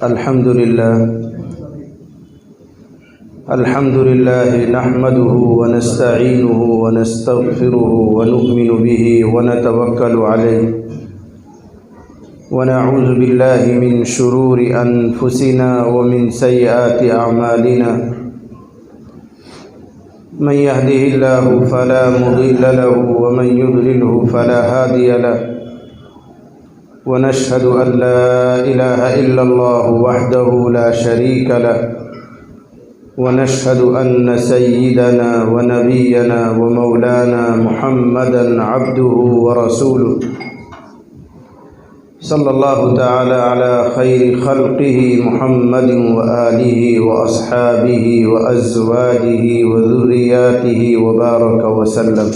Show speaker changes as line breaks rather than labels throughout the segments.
الحمد لله نحمده ونستعينه ونستغفره ونؤمن به ونتوكل عليه ونعوذ بالله من شرور أنفسنا ومن سيئات أعمالنا من يهده الله فلا مضل له ومن يضلله فلا هادي له ونشهد أن لا إله إلا الله وحده لا شريك له ونشهد أن سيدنا ونبينا ومولانا محمدا عبده ورسوله صلى الله تعالى على خير خلقه محمد وآله وأصحابه وأزواجه وذرياته وبارك وسلم.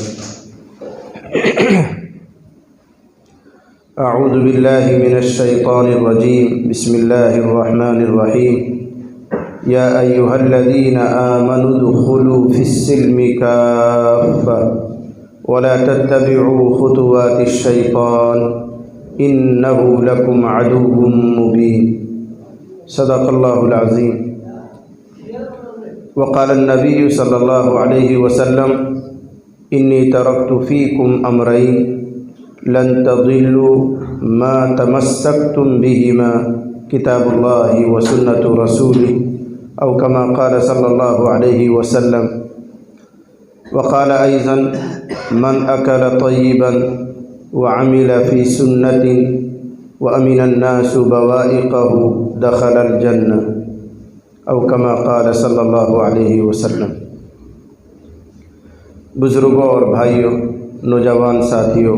أعوذ بالله من الشيطان الرجيم. بسم الله الرحمن الرحيم. يا أيها الذين آمنوا ادخلوا في السلم كافة ولا تتبعوا خطوات الشيطان إنه لكم عدو مبين. صدق الله العظيم. وقال النبي صلى الله عليه وسلم إني تركت فيكم أمرين لن تضلوا ما تمسكتم بهما كتاب الله وسنة رسوله أو كما قال صلى الله عليه وسلم. وقال أيضا من أكل طيبا وعمل في سنة وأمن الناس بوائقه دخل الجنة أو كما قال صلى الله عليه وسلم. بزرگوں اور بھائیوں، نوجوان ساتھیوں،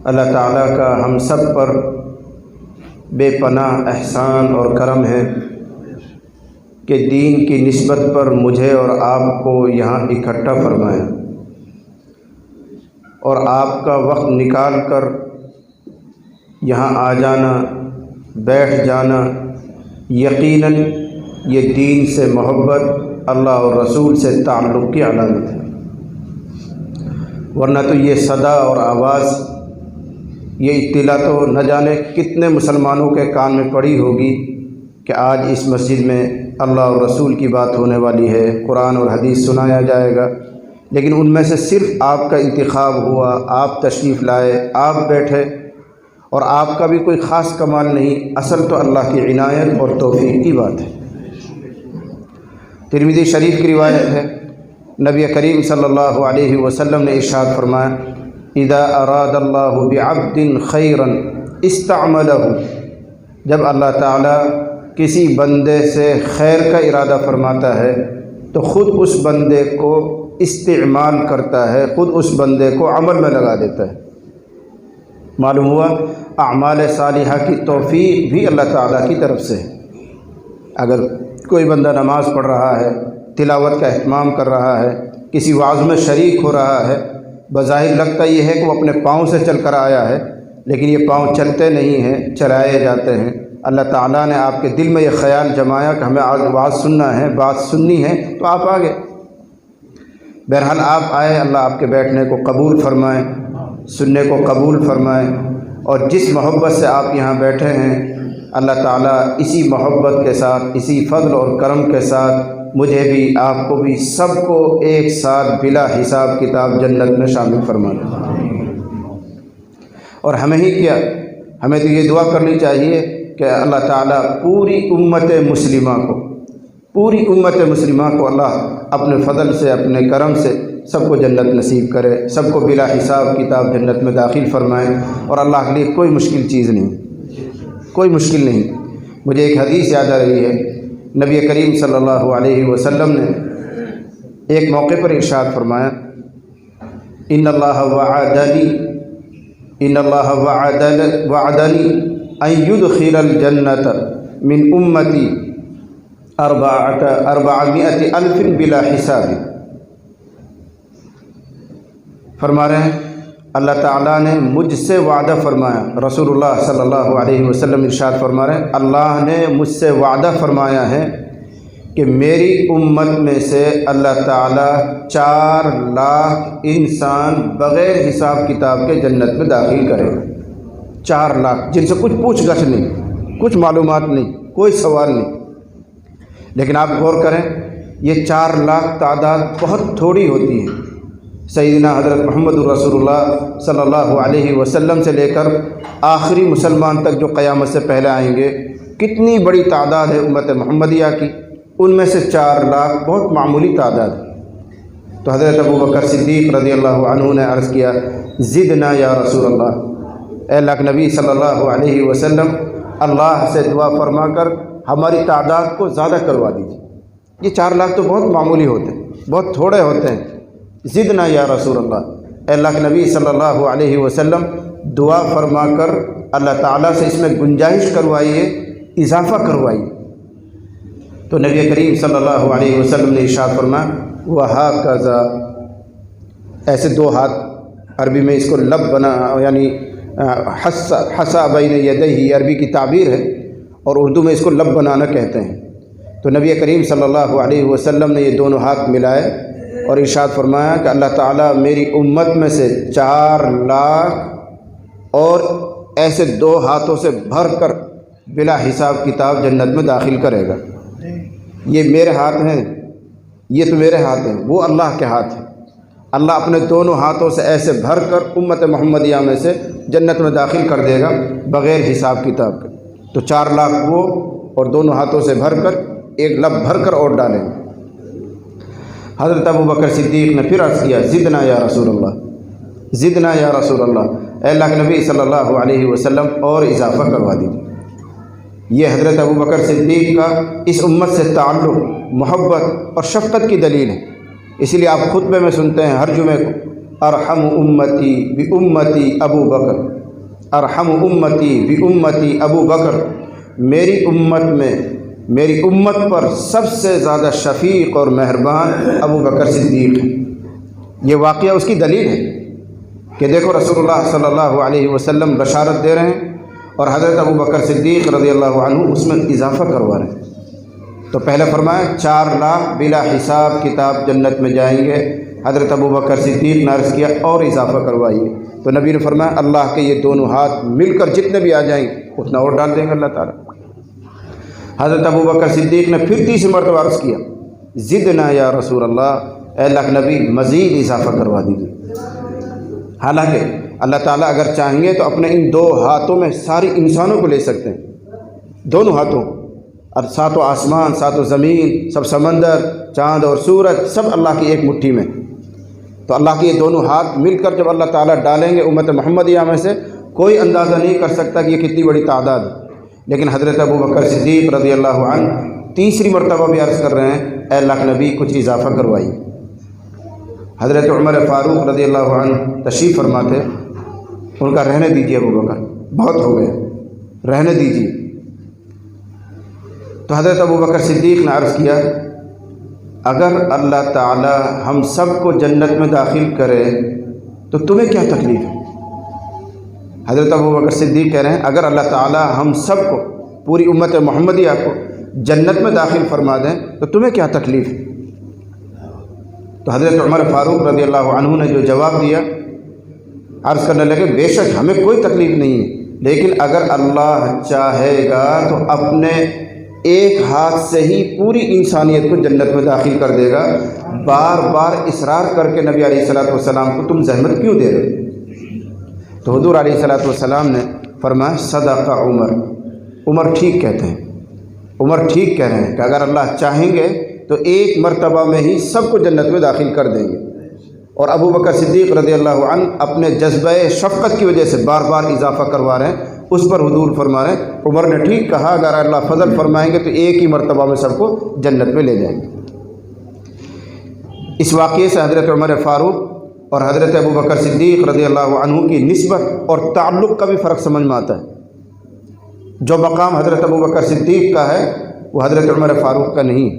اللہ تعالیٰ کا ہم سب پر بے پناہ احسان اور کرم ہے کہ دین کی نسبت پر مجھے اور آپ کو یہاں اکٹھا فرمایا اور آپ کا وقت نکال کر یہاں آ جانا، بیٹھ جانا، یقیناً یہ دین سے محبت، اللہ اور رسول سے تعلق کی علامت ہے، ورنہ تو یہ صدا اور آواز، یہ اطلاع تو نہ جانے کتنے مسلمانوں کے کان میں پڑی ہوگی کہ آج اس مسجد میں اللہ اور رسول کی بات ہونے والی ہے، قرآن اور حدیث سنایا جائے گا، لیکن ان میں سے صرف آپ کا انتخاب ہوا، آپ تشریف لائے، آپ بیٹھے، اور آپ کا بھی کوئی خاص کمال نہیں، اصل تو اللہ کی عنایت اور توفیق کی بات ہے۔ ترمذی شریف کی روایت ہے، نبی کریم صلی اللہ علیہ وسلم نے ارشاد فرمایا اذا اراد اللہ بعبد خیرا استعملہ، جب اللہ تعالیٰ کسی بندے سے خیر کا ارادہ فرماتا ہے تو خود اس بندے کو استعمال کرتا ہے، خود اس بندے کو عمل میں لگا دیتا ہے۔ معلوم ہوا اعمال صالحہ کی توفیق بھی اللہ تعالیٰ کی طرف سے ہے۔ اگر کوئی بندہ نماز پڑھ رہا ہے، تلاوت کا اہتمام کر رہا ہے، کسی وعظ میں شریک ہو رہا ہے، بظاہر لگتا یہ ہے کہ وہ اپنے پاؤں سے چل کر آیا ہے، لیکن یہ پاؤں چلتے نہیں ہیں، چلائے جاتے ہیں۔ اللہ تعالیٰ نے آپ کے دل میں یہ خیال جمایا کہ ہمیں آج بات سننا ہے، بات سننی ہے، تو آپ آگے۔ بہرحال آپ آئے، اللہ آپ کے بیٹھنے کو قبول فرمائے، سننے کو قبول فرمائے، اور جس محبت سے آپ یہاں بیٹھے ہیں اللہ تعالیٰ اسی محبت کے ساتھ، اسی فضل اور کرم کے ساتھ مجھے بھی، آپ کو بھی، سب کو ایک ساتھ بلا حساب کتاب جنت میں شامل فرما دے۔ اور ہمیں ہی کیا، ہمیں تو یہ دعا کرنی چاہیے کہ اللہ تعالیٰ پوری امت مسلمہ کو اللہ اپنے فضل سے، اپنے کرم سے سب کو جنت نصیب کرے، سب کو بلا حساب کتاب جنت میں داخل فرمائے، اور اللہ کے لیے کوئی مشکل چیز نہیں، کوئی مشکل نہیں۔ مجھے ایک حدیث یاد آ رہی ہے، نبی کریم صلی اللہ علیہ وسلم نے ایک موقع پر ارشاد فرمایا ان اللہ وعدنی ان يدخل الجنة من امتی 400,000 بلا حساب۔ فرما رہے ہیں اللہ تعالیٰ نے مجھ سے وعدہ فرمایا، رسول اللہ صلی اللہ علیہ وسلم ارشاد فرما رہے ہیں اللہ نے مجھ سے وعدہ فرمایا ہے کہ میری امت میں سے اللہ تعالیٰ 4 لاکھ انسان بغیر حساب کتاب کے جنت میں داخل کرے گا۔ 4 لاکھ، جن سے کچھ پوچھ گچھ نہیں، کچھ معلومات نہیں، کوئی سوال نہیں۔ لیکن آپ غور کریں، یہ 4 لاکھ تعداد بہت تھوڑی ہوتی ہے۔ سیدنا حضرت محمد رسول اللہ صلی اللہ علیہ وسلم سے لے کر آخری مسلمان تک جو قیامت سے پہلے آئیں گے، کتنی بڑی تعداد ہے امت محمدیہ کی، ان میں سے 4 لاکھ بہت معمولی تعداد ہے۔ تو حضرت ابوبکر صدیق رضی اللہ عنہ نے عرض کیا، زدنا یا رسول اللہ، اے اللہ کے نبی صلی اللہ علیہ وسلم، اللہ سے دعا فرما کر ہماری تعداد کو زیادہ کروا دیجیے۔ یہ 4 لاکھ تو بہت معمولی ہوتے ہیں، بہت تھوڑے ہوتے ہیں۔ زدنا یا رسول اللہ، اے اللہ کے نبی صلی اللہ علیہ وسلم، دعا فرما کر اللہ تعالیٰ سے اس میں گنجائش کروائیے، اضافہ کروائیے۔ تو نبی کریم صلی اللہ علیہ وسلم نے ارشاد فرمایا، وَهَكَذَا، ایسے 2 ہاتھ، عربی میں اس کو لب بنا یعنی حسا بین یدیہ عربی کی تعبیر ہے، اور اردو میں اس کو لب بنانا کہتے ہیں۔ تو نبی کریم صلی اللہ علیہ وسلم نے یہ دونوں ہاتھ ملائے اور ارشاد فرمایا کہ اللہ تعالیٰ میری امت میں سے 4 لاکھ اور ایسے 2 ہاتھوں سے بھر کر بلا حساب کتاب جنت میں داخل کرے گا۔ یہ میرے ہاتھ ہیں، یہ تو میرے ہاتھ ہیں، وہ اللہ کے ہاتھ ہیں۔ اللہ اپنے دونوں ہاتھوں سے ایسے بھر کر امت محمدیہ میں سے جنت میں داخل کر دے گا بغیر حساب کتاب کے۔ تو 4 لاکھ وہ، اور دونوں ہاتھوں سے بھر کر ایک لب بھر کر اور ڈالیں گے۔ حضرت ابوبکر صدیق نے پھر عرض کیا، زدنا یا رسول اللہ، زدنا یا رسول اللہ، اے اللہ کے نبی صلی اللہ علیہ وسلم اور اضافہ کروا دیجیے۔ یہ حضرت ابوبکر صدیق کا اس امت سے تعلق، محبت اور شفقت کی دلیل ہے۔ اس لیے آپ خطبے میں سنتے ہیں ہر جمعے کو، ارحم امتی بامتی ابو بکر، ارحم امتی بامتی ابو بکر، میری امت میں، میری امت پر سب سے زیادہ شفیق اور مہربان ابو بکر صدیق ہے۔ یہ واقعہ اس کی دلیل ہے کہ دیکھو رسول اللہ صلی اللہ علیہ وسلم بشارت دے رہے ہیں اور حضرت ابو بکر صدیق رضی اللہ عنہ اس میں اضافہ کروا رہے ہیں۔ تو پہلے فرمایا 4 لاکھ بلا حساب کتاب جنت میں جائیں گے۔ حضرت ابو بکر صدیق نے عرض کیا اور اضافہ کروائیے۔ تو نبی نے فرمایا اللہ کے یہ دونوں ہاتھ مل کر جتنے بھی آ جائیں اتنا اور ڈال دیں گے اللہ تعالیٰ۔ حضرت ابو بکر صدیق نے پھر 30 مرتبہ عرض کیا، زدنا یا رسول اللہ، اے اللہ کے نبی مزید اضافہ کروا دیجیے۔ حالانکہ اللہ تعالیٰ اگر چاہیں گے تو اپنے ان 2 ہاتھوں میں ساری انسانوں کو لے سکتے ہیں، دونوں ہاتھوں، اور 7 آسمان، 7 زمین، سب سمندر، چاند اور سورج، سب اللہ کی ایک مٹھی میں۔ تو اللہ کے یہ دونوں ہاتھ مل کر جب اللہ تعالیٰ ڈالیں گے امت محمدیہ میں سے، کوئی اندازہ نہیں کر سکتا کہ یہ کتنی بڑی تعداد ہے۔ لیکن حضرت ابو بکر صدیق رضی اللہ عنہ تیسری مرتبہ بھی عرض کر رہے ہیں، اے اللہ کے نبی کچھ اضافہ کروائی۔ حضرت عمر فاروق رضی اللہ عنہ تشریف فرماتے، ان کا رہنے دیجیے ابو بکر، بہت ہو گئے، رہنے دیجیے۔ تو حضرت ابو بکر صدیق نے عرض کیا، اگر اللہ تعالی ہم سب کو جنت میں داخل کرے تو تمہیں کیا تکلیف ہے؟ حضرت ابو بکر صدیق کہہ رہے ہیں اگر اللہ تعالی ہم سب کو، پوری امت محمدیہ کو جنت میں داخل فرما دیں تو تمہیں کیا تکلیف ہے؟ تو حضرت عمر فاروق رضی اللہ عنہ نے جو جواب دیا، عرض کرنے لگے، بے شک ہمیں کوئی تکلیف نہیں ہے، لیکن اگر اللہ چاہے گا تو اپنے ایک ہاتھ سے ہی پوری انسانیت کو جنت میں داخل کر دے گا۔ بار بار اصرار کر کے نبی علیہ الصلوۃ والسلام کو تم زحمت کیوں دے رہے؟ تو حضور علیہ الصلوۃ والسلام نے فرمایا، صدق عمر، عمر ٹھیک کہتے ہیں، عمر ٹھیک کہہ رہے ہیں کہ اگر اللہ چاہیں گے تو ایک مرتبہ میں ہی سب کو جنت میں داخل کر دیں گے۔ اور ابو بکر صدیق رضی اللہ عنہ اپنے جذبہ شفقت کی وجہ سے بار بار اضافہ کروا رہے ہیں، اس پر حضور فرما رہے ہیں عمر نے ٹھیک کہا، اگر اللہ فضل فرمائیں گے تو ایک ہی مرتبہ میں سب کو جنت میں لے جائیں گے۔ اس واقعے سے حضرت عمر فاروق اور حضرت ابو بکر صدیق رضی اللہ عنہ کی نسبت اور تعلق کا بھی فرق سمجھ میں آتا ہے۔ جو مقام حضرت ابو بکر صدیق کا ہے وہ حضرت عمر فاروق کا نہیں۔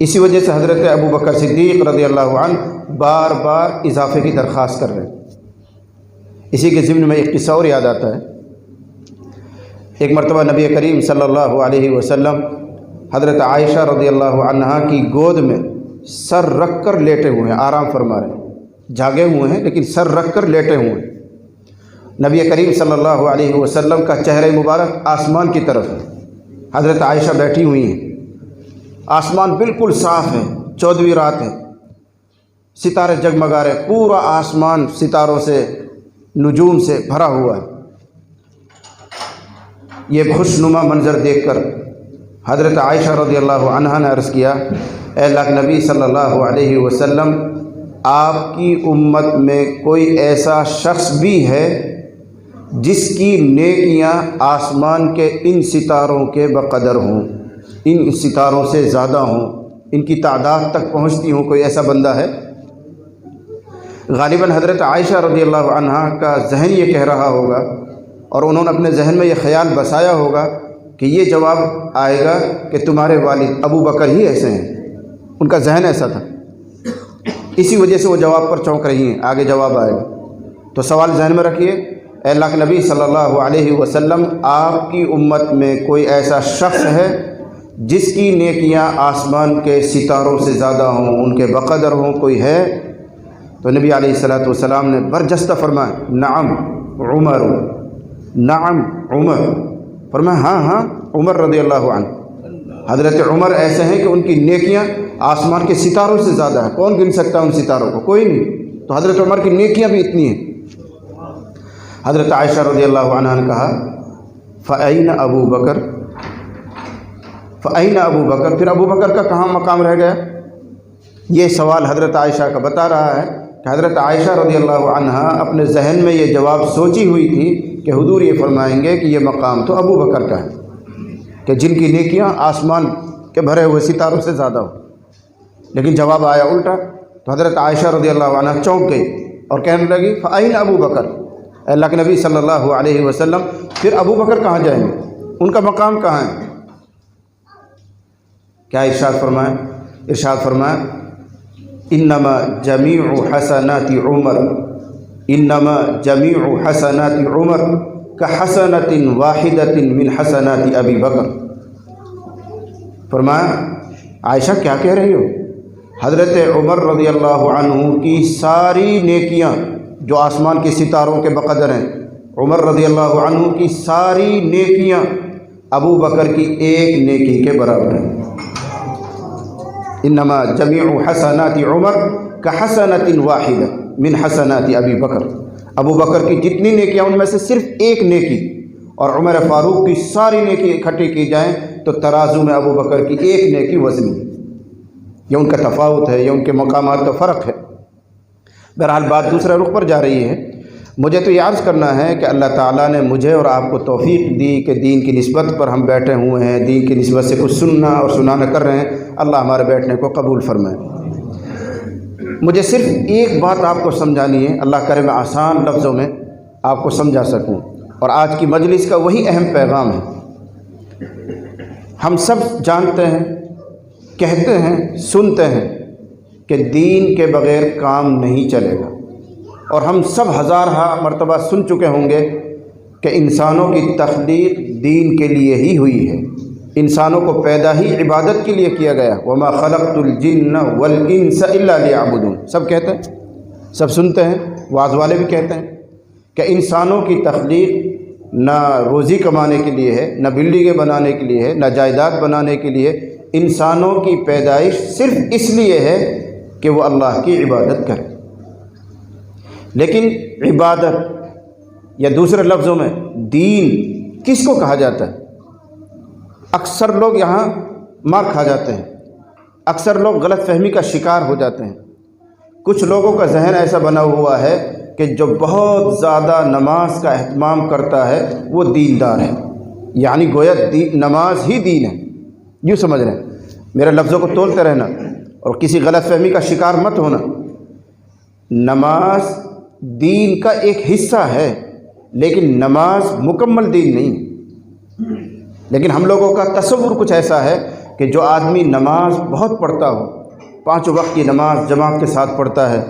اسی وجہ سے حضرت ابو بکر صدیق رضی اللہ عنہ بار بار اضافے کی درخواست کر رہے ہیں۔ اسی کے ضمن میں ایک قصہ اور یاد آتا ہے۔ ایک مرتبہ نبی کریم صلی اللہ علیہ وسلم حضرت عائشہ رضی اللہ عنہا کی گود میں سر رکھ کر لیٹے ہوئے ہیں، آرام فرما رہے ہیں، جاگے ہوئے ہیں لیکن سر رکھ کر لیٹے ہوئے ہیں۔ نبی کریم صلی اللہ علیہ وسلم کا چہرہ مبارک آسمان کی طرف ہے، حضرت عائشہ بیٹھی ہوئی ہیں، آسمان بالکل صاف ہے، 14ویں رات ہے، ستارے جگمگا رہے، پورا آسمان ستاروں سے نجوم سے بھرا ہوا ہے۔ یہ خوشنما منظر دیکھ کر حضرت عائشہ رضی اللہ عنہا نے عرض کیا، اے اللہ کے نبی صلی اللہ علیہ وسلم، آپ کی امت میں کوئی ایسا شخص بھی ہے جس کی نیکیاں آسمان کے ان ستاروں کے بقدر ہوں، ان ستاروں سے زیادہ ہوں، ان کی تعداد تک پہنچتی ہوں؟ کوئی ایسا بندہ ہے؟ غالباً حضرت عائشہ رضی اللہ عنہا کا ذہن یہ کہہ رہا ہوگا اور انہوں نے اپنے ذہن میں یہ خیال بسایا ہوگا کہ یہ جواب آئے گا کہ تمہارے والد ابو بکر ہی ایسے ہیں، ان کا ذہن ایسا تھا، اسی وجہ سے وہ جواب پر چونک رہی ہیں، آگے جواب آئے گا۔ تو سوال ذہن میں رکھیے، اے اللہ کے نبی صلی اللہ علیہ وسلم، آپ کی امت میں کوئی ایسا شخص ہے جس کی نیکیاں آسمان کے ستاروں سے زیادہ ہوں، ان کے بقدر ہوں؟ کوئی ہے؟ تو نبی علیہ الصلوۃ والسلام نے برجستہ فرمایا، نعم عمر، نعم عمر، فرمایا ہاں ہاں عمر رضی اللہ عنہ۔ حضرت عمر ایسے ہیں کہ ان کی نیکیاں آسمان کے ستاروں سے زیادہ ہیں، کون گن سکتا ہے ان ستاروں کو؟ کوئی نہیں، تو حضرت عمر کی نیکیاں بھی اتنی ہیں۔ حضرت عائشہ رضی اللہ عنہا نے کہا، فَأَيْنَ أَبُو بَكْرَ، فَأَيْنَ أَبُو بَكْرَ، پھر ابو بکر کا کہاں مقام رہ گیا؟ یہ سوال حضرت عائشہ کا بتا رہا ہے کہ حضرت عائشہ رضی اللہ عنہا اپنے ذہن میں یہ جواب سوچی ہوئی تھی کہ حضور یہ فرمائیں گے کہ یہ مقام تو ابو بکر کا ہے کہ جن کی نیکیاں آسمان کے بھرے ہوئے ستاروں سے زیادہ ہو، لیکن جواب آیا الٹا۔ تو حضرت عائشہ رضی اللہ عنہا چونک گئی اور کہنے لگی، فَأَيْنَ أَبُو بَكْرَ، اے اللہ کے نبی صلی اللہ علیہ وسلم، پھر ابو بکر کہاں جائیں گے؟ ان کا مقام کہاں ہے؟ کیا ارشاد فرمایا؟ ارشاد فرمایا، انما جمیع حسنات عمر، انما جمیع حسنات عمر کحسنۃ واحدۃ من حسنات ابی بکر۔ فرمایا عائشہ کیا کہہ رہی ہو؟ حضرت عمر رضی اللہ عنہ کی ساری نیکیاں جو آسمان کے ستاروں کے بقدر ہیں، عمر رضی اللہ عنہ کی ساری نیکیاں ابو بکر کی ایک نیکی کے برابر ہیں۔ انما جمیع حسنات عمر کحسنۃ واحدہ من حسنات ابی بکر، ابو بکر کی جتنی نیکیاں ان میں سے صرف ایک نیکی اور عمر فاروق کی ساری نیکی اکٹھی کی جائیں تو ترازو میں ابو بکر کی ایک نیکی وزنی ہے۔ یہ ان کا تفاوت ہے، یہ ان کے مقامات کا فرق ہے۔ بہرحال بات دوسرے رخ پر جا رہی ہے۔ مجھے تو یہ عرض کرنا ہے کہ اللہ تعالیٰ نے مجھے اور آپ کو توفیق دی کہ دین کی نسبت پر ہم بیٹھے ہوئے ہیں، دین کی نسبت سے کچھ سننا اور سنانا کر رہے ہیں۔ اللہ ہمارے بیٹھنے کو قبول فرمائے۔ مجھے صرف ایک بات آپ کو سمجھانی ہے، اللہ کرے میں آسان لفظوں میں آپ کو سمجھا سکوں، اور آج کی مجلس کا وہی اہم پیغام ہے۔ ہم سب جانتے ہیں، کہتے ہیں، سنتے ہیں کہ دین کے بغیر کام نہیں چلے گا، اور ہم سب ہزارہ مرتبہ سن چکے ہوں گے کہ انسانوں کی تخلیق دین کے لیے ہی ہوئی ہے، انسانوں کو پیدا ہی عبادت کے لیے کیا گیا۔ وما خلقت الجن والانس الا لیعبدون، سب کہتے ہیں، سب سنتے ہیں، واعظ والے بھی کہتے ہیں کہ انسانوں کی تخلیق نہ روزی کمانے کے لیے ہے، نہ بلڈنگیں بنانے کے لیے ہے، نہ جائیداد بنانے کے لیے۔ انسانوں کی پیدائش صرف اس لیے ہے کہ وہ اللہ کی عبادت کرے۔ لیکن عبادت یا دوسرے لفظوں میں دین کس کو کہا جاتا ہے؟ اکثر لوگ یہاں مار کھا جاتے ہیں، اکثر لوگ غلط فہمی کا شکار ہو جاتے ہیں۔ کچھ لوگوں کا ذہن ایسا بنا ہوا ہے کہ جو بہت زیادہ نماز کا اہتمام کرتا ہے وہ دیندار ہے، یعنی گویا نماز ہی دین ہے، یوں سمجھ رہے ہیں۔ میرے لفظوں کو تولتے رہنا اور کسی غلط فہمی کا شکار مت ہونا۔ نماز دین کا ایک حصہ ہے، لیکن نماز مکمل دین نہیں۔ لیکن ہم لوگوں کا تصور کچھ ایسا ہے کہ جو آدمی نماز بہت پڑھتا ہو، 5 وقت کی نماز جماعت کے ساتھ پڑھتا ہے،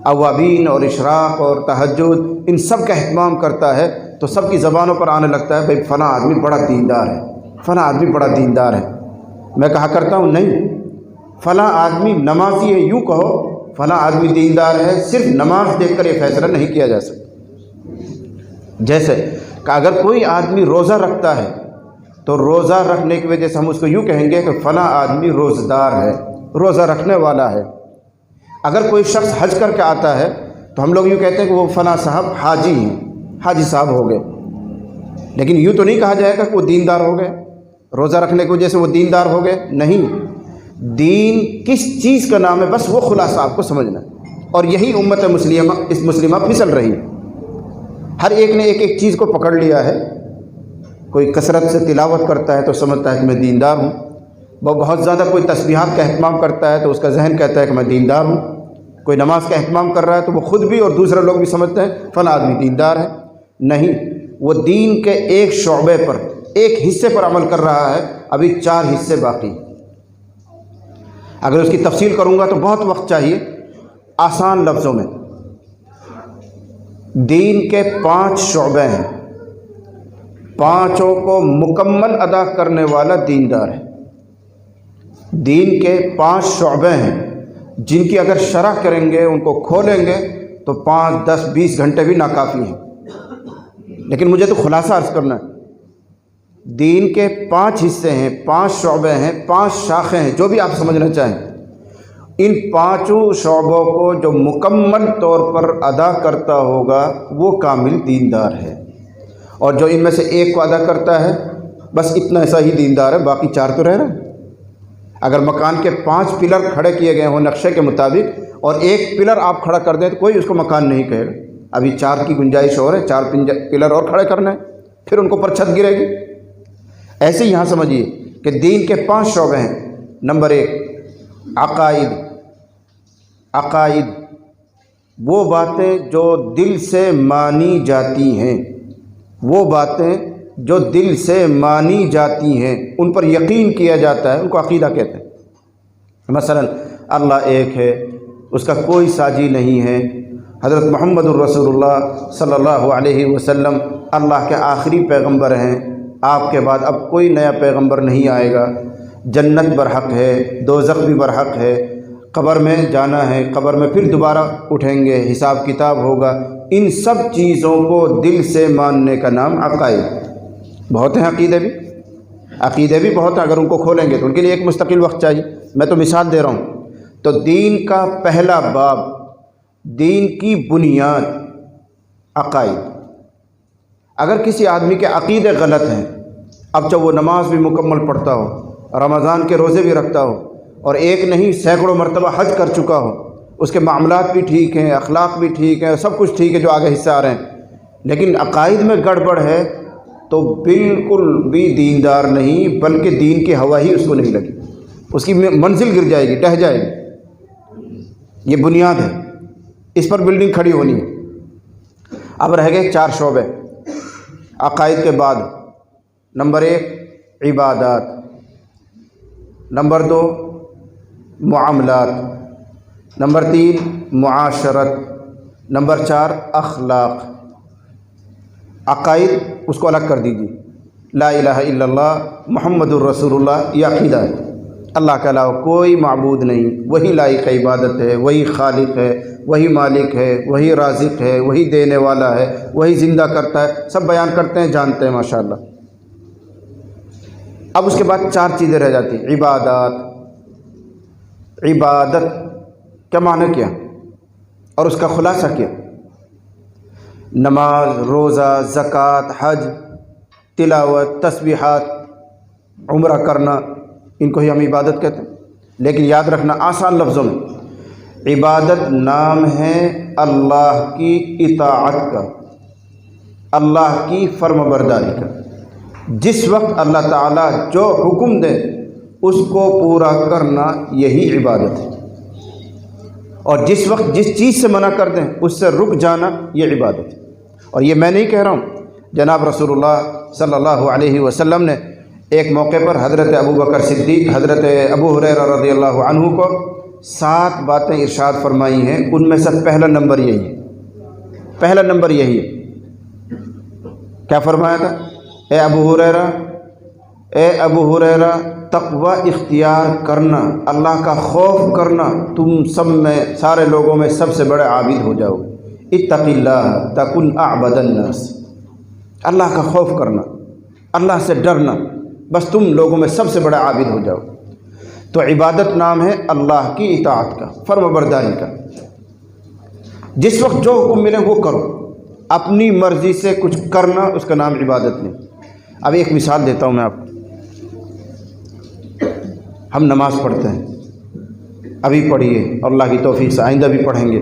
اوابین اور اشراق اور تہجد ان سب کا اہتمام کرتا ہے، تو سب کی زبانوں پر آنے لگتا ہے بھئی فلاں آدمی بڑا دیندار ہے، فلاں آدمی بڑا دیندار ہے۔ میں کہا کرتا ہوں نہیں، فلاں آدمی نمازی ہے یوں کہو، فلاں آدمی دیندار ہے صرف نماز دیکھ کر یہ فیصلہ نہیں کیا جا سکتا۔ جیسے کہ اگر کوئی آدمی روزہ رکھتا ہے تو روزہ رکھنے کی وجہ سے ہم اس کو یوں کہیں گے کہ فلاں آدمی روزہ دار ہے، روزہ رکھنے والا ہے۔ اگر کوئی شخص حج کر کے آتا ہے تو ہم لوگ یوں کہتے ہیں کہ وہ فلاں صاحب حاجی ہیں، حاجی صاحب ہو گئے، لیکن یوں تو نہیں کہا جائے گا کہ وہ دیندار ہو گئے، روزہ رکھنے کی وجہ سے وہ دیندار ہو گئے، نہیں۔ دین کس چیز کا نام ہے، بس وہ خلاصہ آپ کو سمجھنا ہے، اور یہی امت مسلمہ پھسل رہی ہے۔ ہر ایک نے ایک ایک چیز کو پکڑ لیا ہے۔ کوئی کثرت سے تلاوت کرتا ہے تو سمجھتا ہے کہ میں دیندار ہوں، وہ بہت زیادہ کوئی تسبیحات کا اہتمام کرتا ہے تو اس کا ذہن کہتا ہے کہ میں دیندار ہوں، کوئی نماز کا اہتمام کر رہا ہے تو وہ خود بھی اور دوسرے لوگ بھی سمجھتے ہیں فلاں آدمی دیندار ہے۔ نہیں، وہ دین کے ایک شعبے پر، ایک حصے پر عمل کر رہا ہے، ابھی 4 حصے باقی۔ اگر اس کی تفصیل کروں گا تو بہت وقت چاہیے۔ آسان لفظوں میں دین کے 5 شعبے ہیں، 5 کو مکمل ادا کرنے والا دیندار ہے۔ دین کے 5 شعبے ہیں جن کی اگر شرح کریں گے، ان کو کھولیں گے تو 5، 10، 20 گھنٹے بھی ناکافی ہیں، لیکن مجھے تو خلاصہ عرض کرنا ہے۔ دین کے 5 حصے ہیں، 5 شعبے ہیں، 5 شاخیں ہیں، جو بھی آپ سمجھنا چاہیں۔ ان 5 شعبوں کو جو مکمل طور پر ادا کرتا ہوگا وہ کامل دیندار ہے، اور جو ان میں سے ایک کو ادا کرتا ہے بس اتنا ایسا ہی دیندار ہے، باقی 4 تو رہ رہے ہیں۔ اگر مکان کے 5 پلر کھڑے کیے گئے ہوں نقشے کے مطابق اور ایک پلر آپ کھڑا کر دیں تو کوئی اس کو مکان نہیں کہے گا، ابھی 4 کی گنجائش اور ہے، 4 پلر اور کھڑے کرنا ہے، پھر ان کو پر چھت گرے گی۔ ایسے یہاں سمجھیے کہ دین کے 5 شعبے ہیں۔ نمبر 1 عقائد۔ عقائد وہ باتیں جو دل سے مانی جاتی ہیں، وہ باتیں جو دل سے مانی جاتی ہیں، ان پر یقین کیا جاتا ہے، ان کو عقیدہ کہتے ہیں۔ مثلا اللہ ایک ہے، اس کا کوئی ساجی نہیں ہے، حضرت محمد الرسول اللہ صلی اللہ علیہ وسلم اللہ کے آخری پیغمبر ہیں، آپ کے بعد اب کوئی نیا پیغمبر نہیں آئے گا، جنت برحق ہے، دوزخ بھی برحق ہے، قبر میں جانا ہے، قبر میں پھر دوبارہ اٹھیں گے، حساب کتاب ہوگا۔ ان سب چیزوں کو دل سے ماننے کا نام عقائد۔ بہت ہیں عقیدے بھی بہت ہیں، اگر ان کو کھولیں گے تو ان کے لیے ایک مستقل وقت چاہیے۔ میں تو مثال دے رہا ہوں۔ تو دین کا پہلا باب، دین کی بنیاد عقائد۔ اگر کسی آدمی کے عقیدے غلط ہیں، اب جب وہ نماز بھی مکمل پڑھتا ہو، رمضان کے روزے بھی رکھتا ہو، اور ایک نہیں سینکڑوں مرتبہ حج کر چکا ہو، اس کے معاملات بھی ٹھیک ہیں، اخلاق بھی ٹھیک ہیں، سب کچھ ٹھیک ہے جو آگے حصہ آ رہے ہیں، لیکن عقائد میں گڑبڑ ہے تو بالکل بھی دیندار نہیں، بلکہ دین کی ہوا ہی اس کو نہیں لگی، اس کی منزل گر جائے گی، ڈہ جائے گی۔ یہ بنیاد ہے، اس پر بلڈنگ کھڑی ہونی ہے۔ اب رہ گئے 4 شعبے عقائد کے بعد۔ نمبر 1 عبادات، نمبر 2 معاملات، نمبر 3 معاشرت، نمبر 4 اخلاق۔ عقائد اس کو الگ کر دیجیے، لا الہ الا اللہ محمد الرسول اللہ، یہ عقیدہ ہے، اللہ کے علاوہ کوئی معبود نہیں، وہی لائق عبادت ہے، وہی خالق ہے، وہی مالک ہے، وہی رازق ہے، وہی دینے والا ہے، وہی زندہ کرتا ہے، سب بیان کرتے ہیں، جانتے ہیں ماشاءاللہ۔ اب اس کے بعد 4 چیزیں رہ جاتی ہیں۔ عبادات، عبادت کیا معنی کیا اور اس کا خلاصہ کیا؟ نماز، روزہ، زکوٰۃ، حج، تلاوت، تسبیحات، عمرہ کرنا، ان کو ہی ہم عبادت کہتے ہیں۔ لیکن یاد رکھنا آسان لفظوں میں، عبادت نام ہے اللہ کی اطاعت کا، اللہ کی فرم برداری کا۔ جس وقت اللہ تعالیٰ جو حکم دے اس کو پورا کرنا، یہی عبادت ہے، اور جس وقت جس چیز سے منع کر دیں اس سے رک جانا، یہ عبادت ہے۔ اور یہ میں نہیں کہہ رہا ہوں، جناب رسول اللہ صلی اللہ علیہ وسلم نے ایک موقع پر حضرت ابوبکر صدیق، حضرت ابو ہریرہ رضی اللہ عنہ کو 7 باتیں ارشاد فرمائی ہیں، ان میں سے پہلا نمبر یہی ہے، پہلا نمبر یہی ہے۔ کیا فرمایا تھا؟ اے ابو ہریرہ تقوی اختیار کرنا، اللہ کا خوف کرنا، تم سب میں، سارے لوگوں میں سب سے بڑے عابد ہو جاؤ گے۔ اتق اللہ تکن اعبد الناس، اللہ کا خوف کرنا، اللہ سے ڈرنا، بس تم لوگوں میں سب سے بڑا عابد ہو جاؤ۔ تو عبادت نام ہے اللہ کی اطاعت کا، فرم برداری کا۔ جس وقت جو حکم ملے وہ کرو، اپنی مرضی سے کچھ کرنا اس کا نام عبادت نہیں۔ اب ایک مثال دیتا ہوں میں آپ کو۔ ہم نماز پڑھتے ہیں، ابھی پڑھیے اور اللہ کی توفیق سے آئندہ بھی پڑھیں گے۔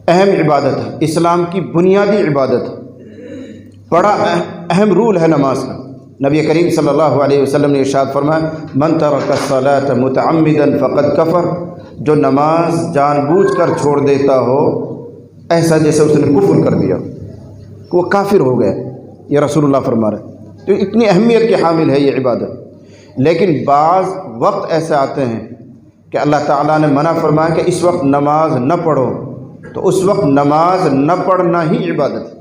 اہم عبادت ہے، اسلام کی بنیادی عبادت ہے، بڑا اہم رول ہے نماز کا۔ نبی کریم صلی اللہ علیہ وسلم نے ارشاد فرمایا من ترک الصلاۃ متعمدا فقد کفر، جو نماز جان بوجھ کر چھوڑ دیتا ہو ایسا جیسے اس نے کفر کر دیا، وہ کافر ہو گیا، یہ رسول اللہ فرما رہے ہیں۔ تو اتنی اہمیت کی حامل ہے یہ عبادت۔ لیکن بعض وقت ایسے آتے ہیں کہ اللہ تعالیٰ نے منع فرمایا کہ اس وقت نماز نہ پڑھو، تو اس وقت نماز نہ پڑھنا ہی عبادت ہے۔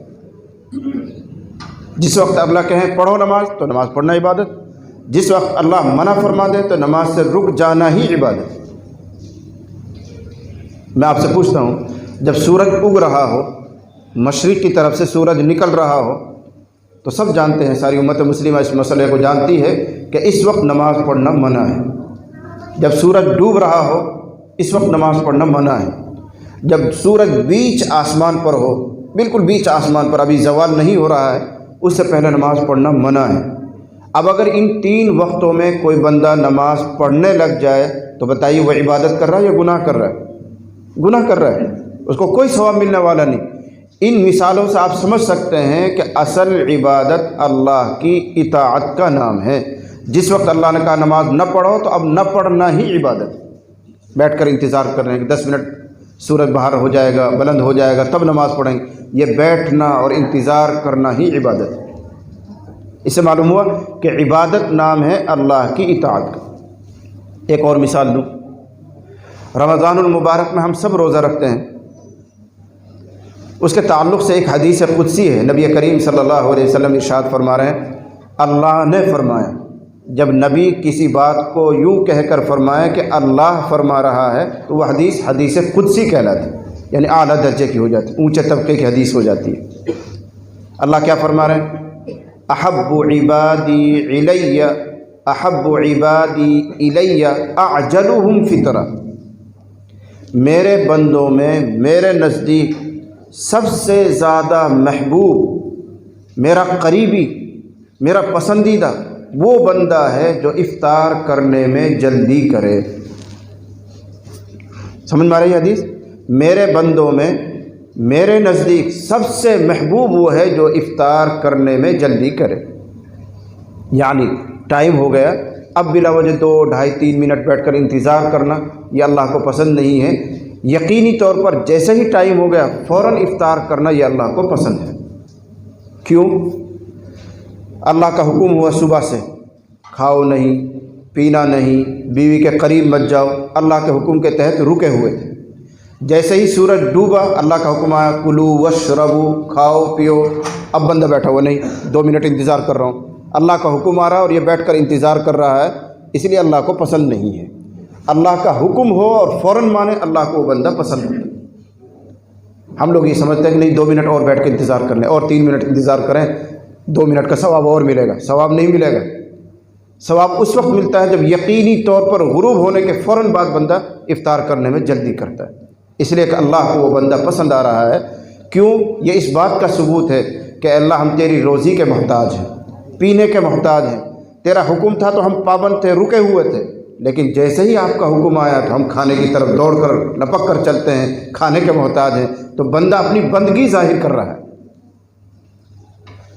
جس وقت اللہ کہیں پڑھو نماز تو نماز پڑھنا عبادت، جس وقت اللہ منع فرما دے تو نماز سے رک جانا ہی عبادت۔ میں آپ سے پوچھتا ہوں، جب سورج اگ رہا ہو، مشرق کی طرف سے سورج نکل رہا ہو، تو سب جانتے ہیں، ساری امت مسلمہ اس مسئلے کو جانتی ہے کہ اس وقت نماز پڑھنا منع ہے۔ جب سورج ڈوب رہا ہو اس وقت نماز پڑھنا منع ہے۔ جب سورج بیچ آسمان پر ہو، بالکل بیچ آسمان پر، ابھی زوال نہیں ہو رہا ہے، اس سے پہلے نماز پڑھنا منع ہے۔ اب اگر ان 3 وقتوں میں کوئی بندہ نماز پڑھنے لگ جائے تو بتائیے وہ عبادت کر رہا ہے یا گناہ کر رہا ہے؟ گناہ کر رہا ہے، اس کو کوئی ثواب ملنے والا نہیں۔ ان مثالوں سے آپ سمجھ سکتے ہیں کہ اصل عبادت اللہ کی اطاعت کا نام ہے۔ جس وقت اللہ نے کہا نماز نہ پڑھو تو اب نہ پڑھنا ہی عبادت۔ بیٹھ کر انتظار کر رہے ہیں کہ 10 منٹ سورج باہر ہو جائے گا، بلند ہو جائے گا، تب نماز پڑھیں گے، یہ بیٹھنا اور انتظار کرنا ہی عبادت ہے۔ اس سے معلوم ہوا کہ عبادت نام ہے اللہ کی اطاعت کا۔ ایک اور مثال دوں، رمضان المبارک میں ہم سب روزہ رکھتے ہیں، اس کے تعلق سے ایک حدیث قدسی ہے۔ نبی کریم صلی اللہ علیہ وسلم ارشاد فرما رہے ہیں، اللہ نے فرمایا۔ جب نبی کسی بات کو یوں کہہ کر فرمائے کہ اللہ فرما رہا ہے تو وہ حدیث قدسی کہلاتی ہے، یعنی اعلیٰ درجے کی ہو جاتی ہے، اونچے طبقے کی حدیث ہو جاتی ہے۔ اللہ کیا فرما رہے ہیں؟ احب عبادی الی اعجلہم فطرہ، میرے بندوں میں میرے نزدیک سب سے زیادہ محبوب، میرا قریبی، میرا پسندیدہ وہ بندہ ہے جو افطار کرنے میں جلدی کرے۔ سمجھ میں آ رہی ہے حدیث؟ میرے بندوں میں میرے نزدیک سب سے محبوب وہ ہے جو افطار کرنے میں جلدی کرے۔ یعنی ٹائم ہو گیا، اب بلا وجہ 2، 2.5، 3 منٹ بیٹھ کر انتظار کرنا یہ اللہ کو پسند نہیں ہے۔ یقینی طور پر جیسے ہی ٹائم ہو گیا فوراً افطار کرنا یہ اللہ کو پسند ہے۔ کیوں؟ اللہ کا حکم ہوا صبح سے کھاؤ نہیں، پینا نہیں، بیوی کے قریب مت جاؤ، اللہ کے حکم کے تحت رکے ہوئے تھے۔ جیسے ہی سورج ڈوبا اللہ کا حکم آیا کلو وشربو، کھاؤ پیو، اب بندہ بیٹھا ہوا نہیں، 2 منٹ انتظار کر رہا ہوں، اللہ کا حکم آ رہا ہے اور یہ بیٹھ کر انتظار کر رہا ہے، اس لیے اللہ کو پسند نہیں ہے۔ اللہ کا حکم ہو اور فوراً مانے، اللہ کو وہ بندہ پسند ہوتا ہے۔ ہم لوگ یہ سمجھتے ہیں کہ نہیں 2 منٹ اور بیٹھ کے انتظار کر لیں اور 3 منٹ انتظار کریں، 2 منٹ کا ثواب اور ملے گا۔ ثواب نہیں ملے گا، ثواب اس وقت ملتا ہے جب یقینی طور پر غروب ہونے کے فوراً بعد بندہ افطار کرنے میں جلدی کرتا ہے، اس لیے کہ اللہ کو وہ بندہ پسند آ رہا ہے۔ کیوں؟ یہ اس بات کا ثبوت ہے کہ اللہ ہم تیری روزی کے محتاج ہیں، پینے کے محتاج ہیں، تیرا حکم تھا تو ہم پابند تھے، رکے ہوئے تھے، لیکن جیسے ہی آپ کا حکم آیا تو ہم کھانے کی طرف دوڑ کر لپک کر چلتے ہیں، کھانے کے محتاج ہیں۔ تو بندہ اپنی بندگی ظاہر کر رہا ہے،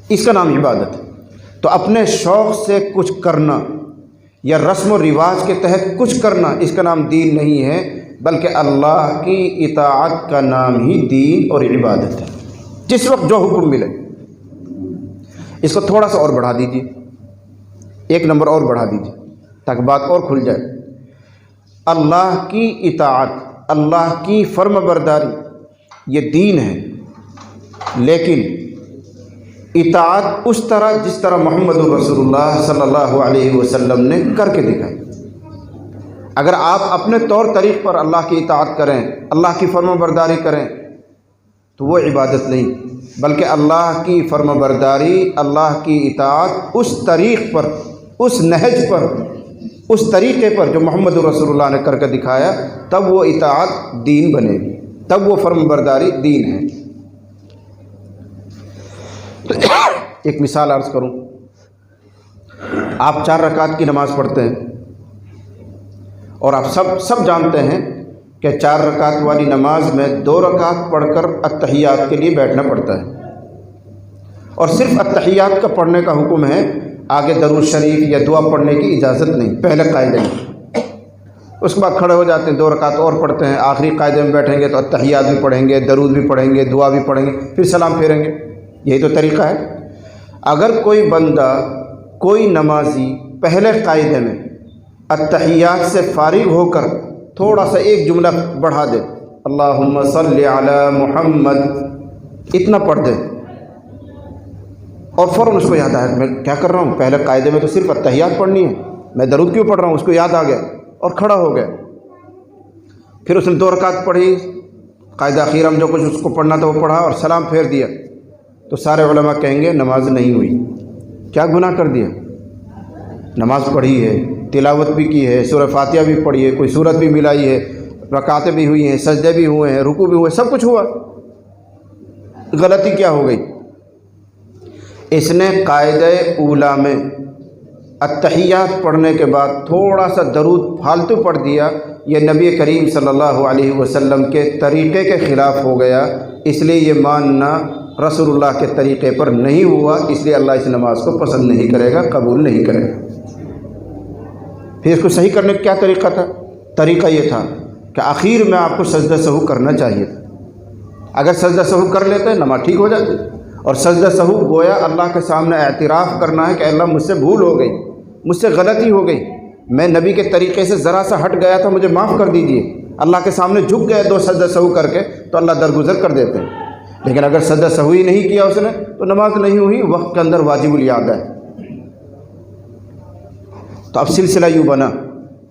اس کا نام عبادت ہے۔ تو اپنے شوق سے کچھ کرنا یا رسم و رواج کے تحت کچھ کرنا اس کا نام دین نہیں ہے، بلکہ اللہ کی اطاعت کا نام ہی دین اور عبادت ہے۔ جس وقت جو حکم ملے، اس کو تھوڑا سا اور بڑھا دیجیے، 1 نمبر اور بڑھا دیجیے تاکہ بات اور کھل جائے۔ اللہ کی اطاعت، اللہ کی فرم برداری یہ دین ہے، لیکن اطاعت اس طرح جس طرح محمد الرسول اللہ صلی اللہ علیہ وسلم نے کر کے دکھائی۔ اگر آپ اپنے طور طریق پر اللہ کی اطاعت کریں، اللہ کی فرما برداری کریں تو وہ عبادت نہیں، بلکہ اللہ کی فرما برداری، اللہ کی اطاعت اس طریق پر، اس نہج پر، اس طریقے پر جو محمد الرسول اللہ نے کر کے دکھایا، تب وہ اطاعت دین بنے گی، تب وہ فرما برداری دین ہے۔ ایک مثال عرض کروں، آپ 4 رکعت کی نماز پڑھتے ہیں اور آپ سب جانتے ہیں کہ 4 رکعت والی نماز میں 2 رکعت پڑھ کر اتحیات کے لیے بیٹھنا پڑتا ہے، اور صرف اتحیات کا پڑھنے کا حکم ہے، آگے درود شریف یا دعا پڑھنے کی اجازت نہیں، پہلے قاعدے میں۔ اس کے بعد کھڑے ہو جاتے ہیں، 2 رکعت اور پڑھتے ہیں، آخری قاعدے میں بیٹھیں گے تو اتحیات بھی پڑھیں گے، درود بھی پڑھیں گے، دعا بھی پڑھیں گے، پھر سلام پھیریں گے۔ یہی تو طریقہ ہے۔ اگر کوئی بندہ، کوئی نمازی پہلے قاعدے میں اتحیات سے فارغ ہو کر تھوڑا سا ایک جملہ بڑھا دے، اللہم صلی علی محمد، اتنا پڑھ دے، اور فوراً اس کو یاد آیا میں کیا کر رہا ہوں، پہلے قاعدے میں تو صرف اتحیات پڑھنی ہے، میں درود کیوں پڑھ رہا ہوں، اس کو یاد آ گیا اور کھڑا ہو گیا۔ پھر اس نے 2 رکعت پڑھی، قاعدہ اخیرہ میں جو کچھ اس کو پڑھنا تھا وہ پڑھا اور سلام پھیر دیا، تو سارے علماء کہیں گے نماز نہیں ہوئی۔ کیا گناہ کر دیا؟ نماز پڑھی ہے، تلاوت بھی کی ہے، سورہ فاتحہ بھی پڑھی ہے، کوئی سورت بھی ملائی ہے، رکعتیں بھی ہوئی ہیں، سجدے بھی ہوئے ہیں، رکوع بھی ہوئے، سب کچھ ہوا، غلطی کیا ہو گئی؟ اس نے قاعدہ اولا میں اتحیات پڑھنے کے بعد تھوڑا سا درود فالتو پڑھ دیا، یہ نبی کریم صلی اللہ علیہ وسلم کے طریقے کے خلاف ہو گیا، اس لیے یہ ماننا رسول اللہ کے طریقے پر نہیں ہوا، اس لیے اللہ اس نماز کو پسند نہیں کرے گا، قبول نہیں کرے گا۔ پھر اس کو صحیح کرنے کا کیا طریقہ تھا؟ طریقہ یہ تھا کہ آخر میں آپ کو سجدہ سہو کرنا چاہیے تھا۔ اگر سجدہ سہو کر لیتے نماز ٹھیک ہو جاتی، اور سجدہ سہو گویا اللہ کے سامنے اعتراف کرنا ہے کہ اللہ مجھ سے بھول ہو گئی، مجھ سے غلطی ہو گئی، میں نبی کے طریقے سے ذرا سا ہٹ گیا تھا، مجھے معاف کر دیجئے۔ اللہ کے سامنے جھک گئے 2 سجدہ سہو کر کے تو اللہ درگزر کر دیتے ہیں۔ لیکن اگر سجدہ سہو ہی نہیں کیا اس نے تو نماز نہیں ہوئی، وقت کے اندر واجب الیاد ہے۔ تو اب سلسلہ یوں بنا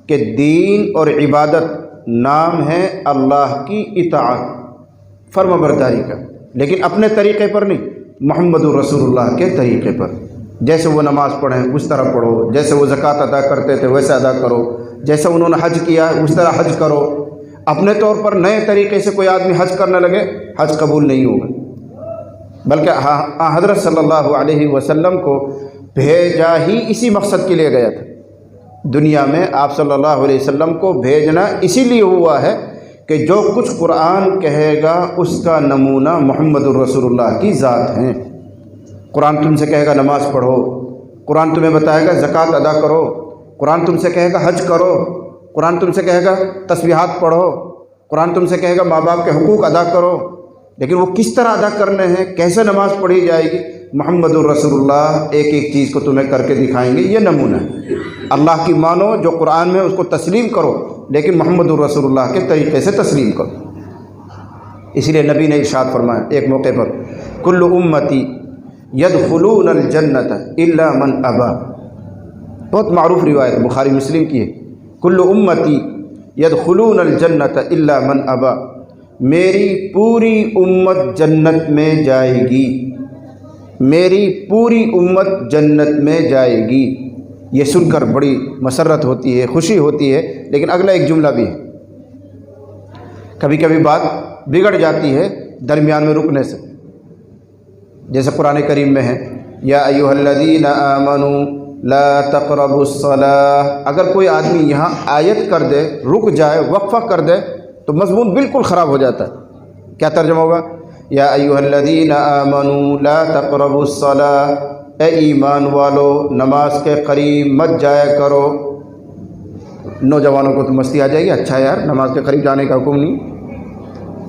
کہ دین اور عبادت نام ہے اللہ کی اطاعت، فرما برداری کا، لیکن اپنے طریقے پر نہیں، محمد الرسول اللہ کے طریقے پر۔ جیسے وہ نماز پڑھیں اس طرح پڑھو، جیسے وہ زکوٰۃ ادا کرتے تھے ویسے ادا کرو، جیسے انہوں نے حج کیا اس طرح حج کرو۔ اپنے طور پر نئے طریقے سے کوئی آدمی حج کرنے لگے، حج قبول نہیں ہوگا۔ بلکہ حضرت صلی اللہ علیہ وسلم کو بھیجا ہی اسی مقصد کے لیے گیا تھا۔ دنیا میں آپ صلی اللہ علیہ وسلم کو بھیجنا اسی لیے ہوا ہے کہ جو کچھ قرآن کہے گا اس کا نمونہ محمد الرسول اللہ کی ذات ہیں۔ قرآن تم سے کہے گا نماز پڑھو، قرآن تمہیں بتائے گا زکوٰۃ ادا کرو، قرآن تم سے کہے گا حج کرو، قرآن تم سے کہے گا تسبیحات پڑھو، قرآن تم سے کہے گا ماں باپ کے حقوق ادا کرو، لیکن وہ کس طرح ادا کرنے ہیں، کیسے نماز پڑھی جائے گی، محمد الرسول اللہ ایک ایک چیز کو تمہیں کر کے دکھائیں گے۔ یہ نمونہ ہے، اللہ کی مانو جو قرآن میں اس کو تسلیم کرو، لیکن محمد الرسول اللہ کے طریقے سے تسلیم کرو۔ اسی لیے نبی نے ارشاد فرمایا ایک موقع پر، کل امتی یدخلون الجنت الا من ابا، بہت معروف روایت بخاری مسلم کی ہے، کل امتی یدخلون الجنت الا من ابا، میری پوری امت جنت میں جائے گی، میری پوری امت جنت میں جائے گی۔ یہ سن کر بڑی مسرت ہوتی ہے، خوشی ہوتی ہے، لیکن اگلا ایک جملہ بھی ہے، کبھی کبھی بات بگڑ جاتی ہے درمیان میں رکنے سے، جیسے قرآن کریم میں ہے یا ایھا الذین آمنوا لا تقربوا الصلاۃ۔ اگر کوئی آدمی یہاں آیت کر دے، رک جائے، وقفہ کر دے، تو مضمون بالکل خراب ہو جاتا ہے۔ کیا ترجمہ ہوگا؟ یا ایھا الذین آمنوا لا تقربوا الصلاۃ، اے ایمان والو نماز کے قریب مت جایا کرو۔ نوجوانوں کو تو مستی آ جائے گی، اچھا یار نماز کے قریب جانے کا حکم نہیں،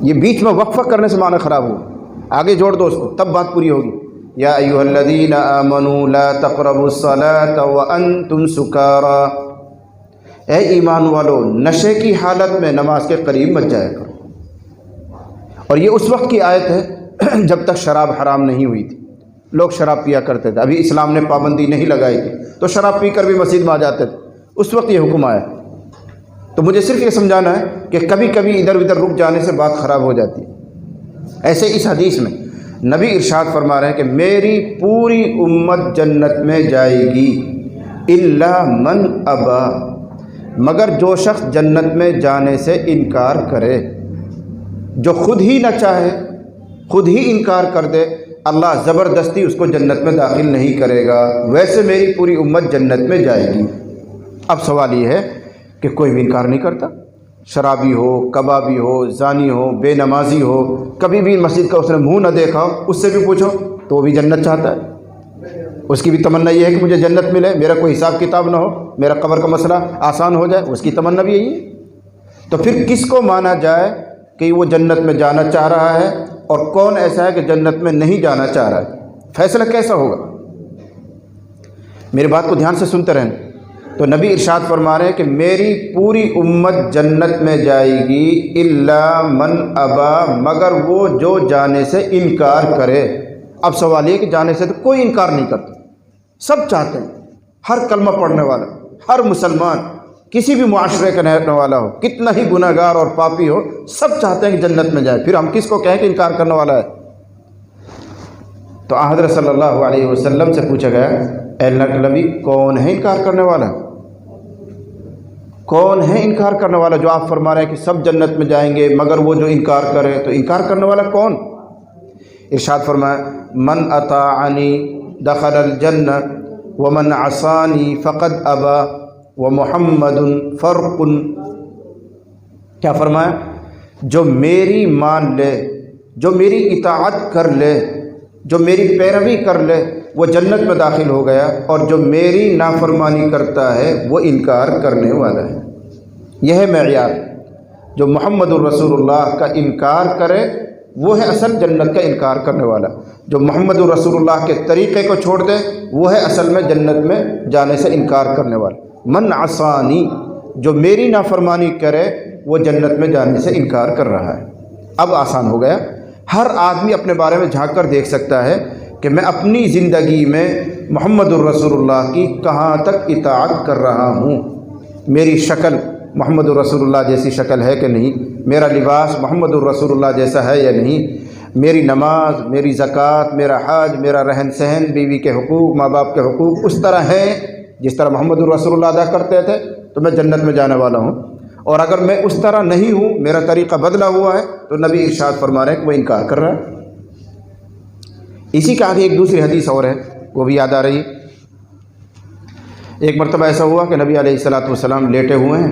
یہ بیچ میں وقفہ کرنے سے معنی خراب ہو، آگے جوڑ دو اس کو، تب بات پوری ہوگی۔ یا ایھا الذین آمنوا لا تقربوا الصلاۃ وانتم سکارا، اے ایمان والو نشے کی حالت میں نماز کے قریب مت جایا کرو۔ اور یہ اس وقت کی آیت ہے جب تک شراب حرام نہیں ہوئی تھی، لوگ شراب پیا کرتے تھے، ابھی اسلام نے پابندی نہیں لگائی تھی، تو شراب پی کر بھی مسجد میں آ جاتے تھے، اس وقت یہ حکم آیا۔ تو مجھے صرف یہ سمجھانا ہے کہ کبھی کبھی ادھر ادھر رک جانے سے بات خراب ہو جاتی ہے۔ ایسے اس حدیث میں نبی ارشاد فرما رہے ہیں کہ میری پوری امت جنت میں جائے گی الا من ابا، مگر جو شخص جنت میں جانے سے انکار کرے، جو خود ہی نہ چاہے، خود ہی انکار کر دے، اللہ زبردستی اس کو جنت میں داخل نہیں کرے گا، ویسے میری پوری امت جنت میں جائے گی۔ اب سوال یہ ہے کہ کوئی بھی انکار نہیں کرتا، شرابی ہو، کبابی ہو، زانی ہو، بے نمازی ہو، کبھی بھی مسجد کا اس نے منہ نہ دیکھا ہو، اس سے بھی پوچھو تو وہ بھی جنت چاہتا ہے، اس کی بھی تمنا یہ ہے کہ مجھے جنت ملے، میرا کوئی حساب کتاب نہ ہو، میرا قبر کا مسئلہ آسان ہو جائے، اس کی تمنا بھی یہی ہے۔ تو پھر کس کو مانا جائے کہ وہ جنت میں جانا چاہ رہا ہے اور کون ایسا ہے کہ جنت میں نہیں جانا چاہ رہا ہے؟ فیصلہ کیسا ہوگا؟ میری بات کو دھیان سے سنتے رہنا۔ تو نبی ارشاد فرما رہے ہیں کہ میری پوری امت جنت میں جائے گی الا من ابا، مگر وہ جو جانے سے انکار کرے۔ اب سوال یہ کہ جانے سے تو کوئی انکار نہیں کرتا، سب چاہتے ہیں، ہر کلمہ پڑھنے والا، ہر مسلمان، کسی بھی معاشرے کا رہنے والا ہو، کتنا ہی گناہ گار اور پاپی ہو، سب چاہتے ہیں کہ جنت میں جائے، پھر ہم کس کو کہیں کہ انکار کرنے والا ہے؟ تو حضرت صلی اللہ علیہ وسلم سے پوچھا گیا، اے اللہ کے نبی کون ہے انکار کرنے والا؟ کون ہے انکار کرنے والا جو آپ فرما رہے ہیں کہ سب جنت میں جائیں گے مگر وہ جو انکار کرے؟ تو انکار کرنے والا کون؟ ارشاد فرمایا، من اطاعنی دخل الجنہ ومن عصانی فقد ابا ومحمد فرق۔ کیا فرمایا؟ جو میری مان لے، جو میری اطاعت کر لے، جو میری پیروی کر لے، وہ جنت میں داخل ہو گیا، اور جو میری نافرمانی کرتا ہے وہ انکار کرنے والا ہے۔ یہ ہے معیار، جو محمد الرسول اللہ کا انکار کرے وہ ہے اصل جنت کا انکار کرنے والا، جو محمد الرسول اللہ کے طریقے کو چھوڑ دے وہ ہے اصل میں جنت میں جانے سے انکار کرنے والا۔ من عصانی، جو میری نافرمانی کرے وہ جنت میں جانے سے انکار کر رہا ہے۔ اب آسان ہو گیا، ہر آدمی اپنے بارے میں جھانک کر دیکھ سکتا ہے کہ میں اپنی زندگی میں محمد الرسول اللہ کی کہاں تک اطاعت کر رہا ہوں، میری شکل محمد الرسول اللہ جیسی شکل ہے کہ نہیں، میرا لباس محمد الرسول اللہ جیسا ہے یا نہیں، میری نماز، میری زکوٰۃ، میرا حج، میرا رہن سہن، بیوی کے حقوق، ماں باپ کے حقوق اس طرح ہیں جس طرح محمد الرسول اللہ ادا کرتے تھے، تو میں جنت میں جانے والا ہوں۔ اور اگر میں اس طرح نہیں ہوں، میرا طریقہ بدلا ہوا ہے، تو نبی ارشاد فرما رہے ہیں کہ وہ انکار کر رہا ہے۔ اسی کے آگے ایک دوسری حدیث اور ہے، وہ بھی یاد آ رہی ہے۔ ایک مرتبہ ایسا ہوا کہ نبی علیہ الصلوۃ والسلام لیٹے ہوئے ہیں،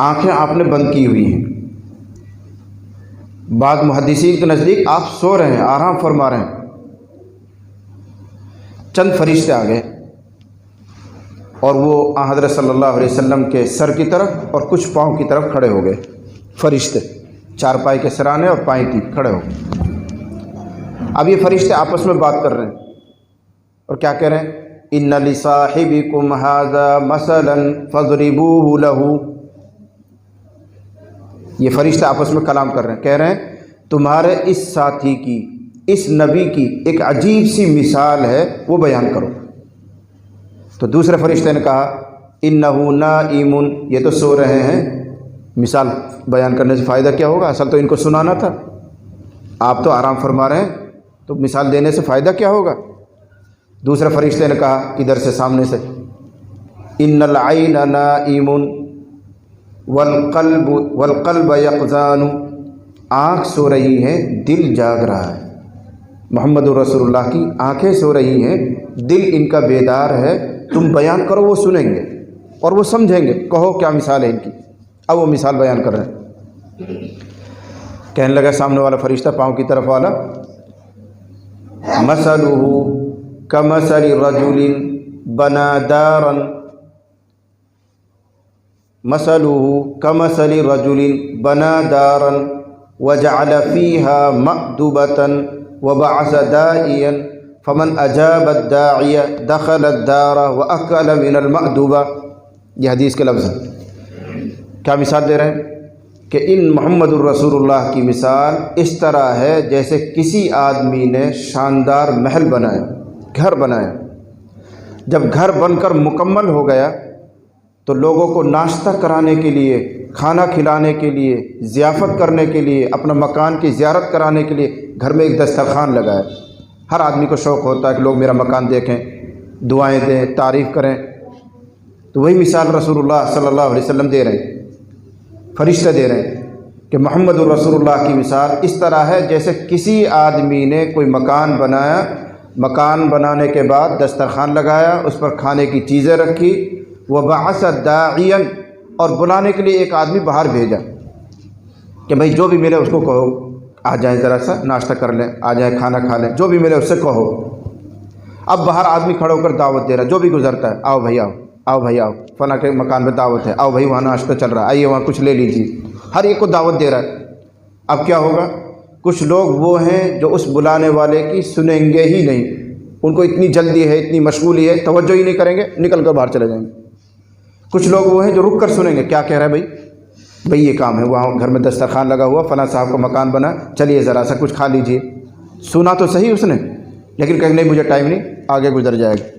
آنکھیں آپ نے بند کی ہوئی ہیں، بعض محدثین کے نزدیک آپ سو رہے ہیں، آرام فرما رہے ہیں، چند فرشتے آ گئے اور وہ حضرت صلی اللہ علیہ وسلم کے سر کی طرف اور کچھ پاؤں کی طرف کھڑے ہو گئے۔ فرشتے چارپائی کے سرانے اور پائیں کی کھڑے ہو گئے۔ اب یہ فرشتے آپس میں بات کر رہے ہیں اور کیا کہہ رہے ہیں؟ ان لصاحبکم ھذا مثلا فاضربوہ لہ۔ یہ فرشتے آپس میں کلام کر رہے ہیں، کہہ رہے ہیں تمہارے اس ساتھی کی، اس نبی کی ایک عجیب سی مثال ہے، وہ بیان کرو۔ تو دوسرے فرشتے نے کہا انہ نائم، یہ تو سو رہے ہیں، مثال بیان کرنے سے فائدہ کیا ہوگا؟ اصل تو ان کو سنانا تھا، آپ تو آرام فرما رہے ہیں، تو مثال دینے سے فائدہ کیا ہوگا؟ دوسرے فرشتے نے کہا ادھر سے سامنے سے، ان العین نائم والقلب یقظان، آنکھ سو رہی ہے، دل جاگ رہا ہے۔ محمد الرسول اللہ کی آنکھیں سو رہی ہیں، دل ان کا بیدار ہے، تم بیان کرو وہ سنیں گے اور وہ سمجھیں گے، کہو کیا مثال ہے ان کی۔ اب وہ مثال بیان کر رہے ہیں، کہنے لگا سامنے والا فرشتہ پاؤں کی طرف والا، مثلہ کمثل رجل بنا دارا، مثلہ کمثل رجل بنا دارا وجعل فيها مأدبة وبعث داعيا فمن اجاب الداعی دخل الدار واکل من المأدبہ۔ یہ حدیث کے لفظ ہیں۔ کیا مثال دے رہے ہیں کہ ان محمد الرسول اللہ کی مثال اس طرح ہے جیسے کسی آدمی نے شاندار محل بنایا، گھر بنایا۔ جب گھر بن کر مکمل ہو گیا تو لوگوں کو ناشتہ کرانے کے لیے، کھانا کھلانے کے لیے، ضیافت کرنے کے لیے، اپنا مکان کی زیارت کرانے کے لیے گھر میں ایک دسترخوان لگایا۔ ہر آدمی کو شوق ہوتا ہے کہ لوگ میرا مکان دیکھیں، دعائیں دیں، تعریف کریں۔ تو وہی مثال رسول اللہ صلی اللہ علیہ وسلم دے رہے ہیں، فرشتے دے رہے ہیں کہ محمد الرسول اللہ کی مثال اس طرح ہے جیسے کسی آدمی نے کوئی مکان بنایا، مکان بنانے کے بعد دسترخوان لگایا، اس پر کھانے کی چیزیں رکھی، وبعث داعیا، اور بلانے کے لیے ایک آدمی باہر بھیجا کہ بھائی جو بھی ملے اس کو کہو آ جائیں، ذرا سا ناشتہ کر لیں، آ جائیں کھانا کھا لیں، جو بھی ملے اس سے کہو۔ اب باہر آدمی کھڑا ہو کر دعوت دے رہا ہے، جو بھی گزرتا ہے، آؤ بھائی آؤ، آؤ بھائی آؤ، فلاں کے مکان پہ دعوت ہے، آؤ بھائی وہاں ناشتہ چل رہا ہے، آئیے وہاں کچھ لے لیجیے، ہر ایک کو دعوت دے رہا ہے۔ اب کیا ہوگا؟ کچھ لوگ وہ ہیں جو اس بلانے والے کی سنیں گے ہی نہیں، ان کو اتنی جلدی ہے، اتنی مشغولی ہے، توجہ ہی نہیں کریں گے، نکل کر باہر چلے جائیں گے۔ کچھ لوگ وہ ہیں جو رک کر سنیں گے، کیا کہہ رہا ہے بھائی یہ کام ہے، وہاں گھر میں دسترخوان لگا ہوا، فلاں صاحب کا مکان بنا، چلیے ذرا سا کچھ کھا لیجیے۔ سنا تو صحیح اس نے، لیکن کہیں نہیں مجھے ٹائم نہیں، آگے گزر جائے گا۔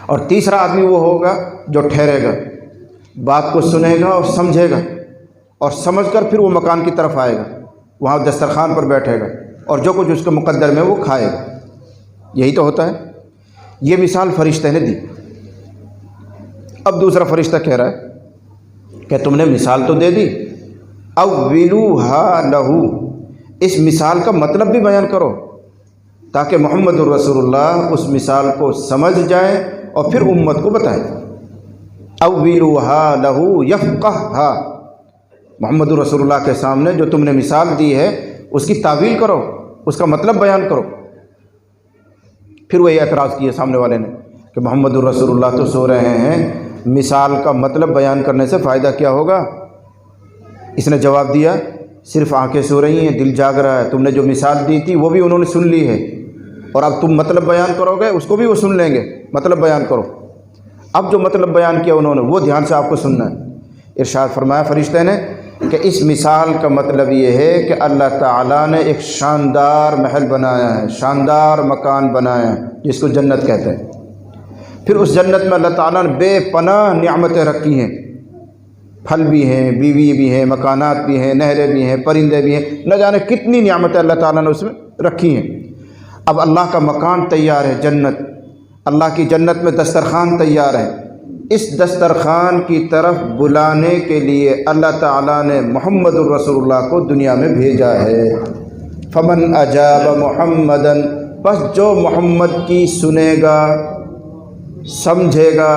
اور تیسرا آدمی وہ ہوگا جو ٹھہرے گا، بات کو سنے گا اور سمجھے گا، اور سمجھ کر پھر وہ مکان کی طرف آئے گا، وہاں دسترخوان پر بیٹھے گا، اور جو کچھ اس کے مقدر میں وہ کھائے گا۔ یہی تو ہوتا ہے۔ یہ مثال فرشتے نے دی۔ اب دوسرا فرشتہ کہہ رہا ہے کہ تم نے مثال تو دے دی، اولوہا لہو، اس مثال کا مطلب بھی بیان کرو تاکہ محمد الرسول اللہ اس مثال کو سمجھ جائیں اور پھر امت کو بتائیں۔ اولوہا لہو یفقہھا، محمد الرسول اللہ کے سامنے جو تم نے مثال دی ہے اس کی تعویل کرو، اس کا مطلب بیان کرو۔ پھر وہ یہ اعتراض کیا سامنے والے نے کہ محمد الرسول اللہ تو سو رہے ہیں، مثال کا مطلب بیان کرنے سے فائدہ کیا ہوگا؟ اس نے جواب دیا صرف آنکھیں سو رہی ہیں، دل جاگ رہا ہے، تم نے جو مثال دی تھی وہ بھی انہوں نے سن لی ہے، اور اب تم مطلب بیان کرو گے اس کو بھی وہ سن لیں گے، مطلب بیان کرو۔ اب جو مطلب بیان کیا انہوں نے وہ دھیان سے آپ کو سننا ہے۔ ارشاد فرمایا فرشتے نے کہ اس مثال کا مطلب یہ ہے کہ اللہ تعالیٰ نے ایک شاندار محل بنایا ہے، شاندار مکان بنایا ہے جس کو جنت کہتے ہیں۔ پھر اس جنت میں اللہ تعالیٰ نے بے پناہ نعمتیں رکھی ہیں، پھل بھی ہیں، بیوی بھی ہیں، مکانات بھی ہیں، نہریں بھی ہیں، پرندے بھی ہیں، نہ جانے کتنی نعمتیں اللہ تعالیٰ نے اس میں رکھی ہیں۔ اب اللہ کا مکان تیار ہے، جنت، اللہ کی جنت میں دسترخوان تیار ہے۔ اس دسترخوان کی طرف بلانے کے لیے اللہ تعالیٰ نے محمد الرسول اللہ کو دنیا میں بھیجا ہے۔ فمن اجاب محمدًا، بس جو محمد کی سنے گا، سمجھے گا،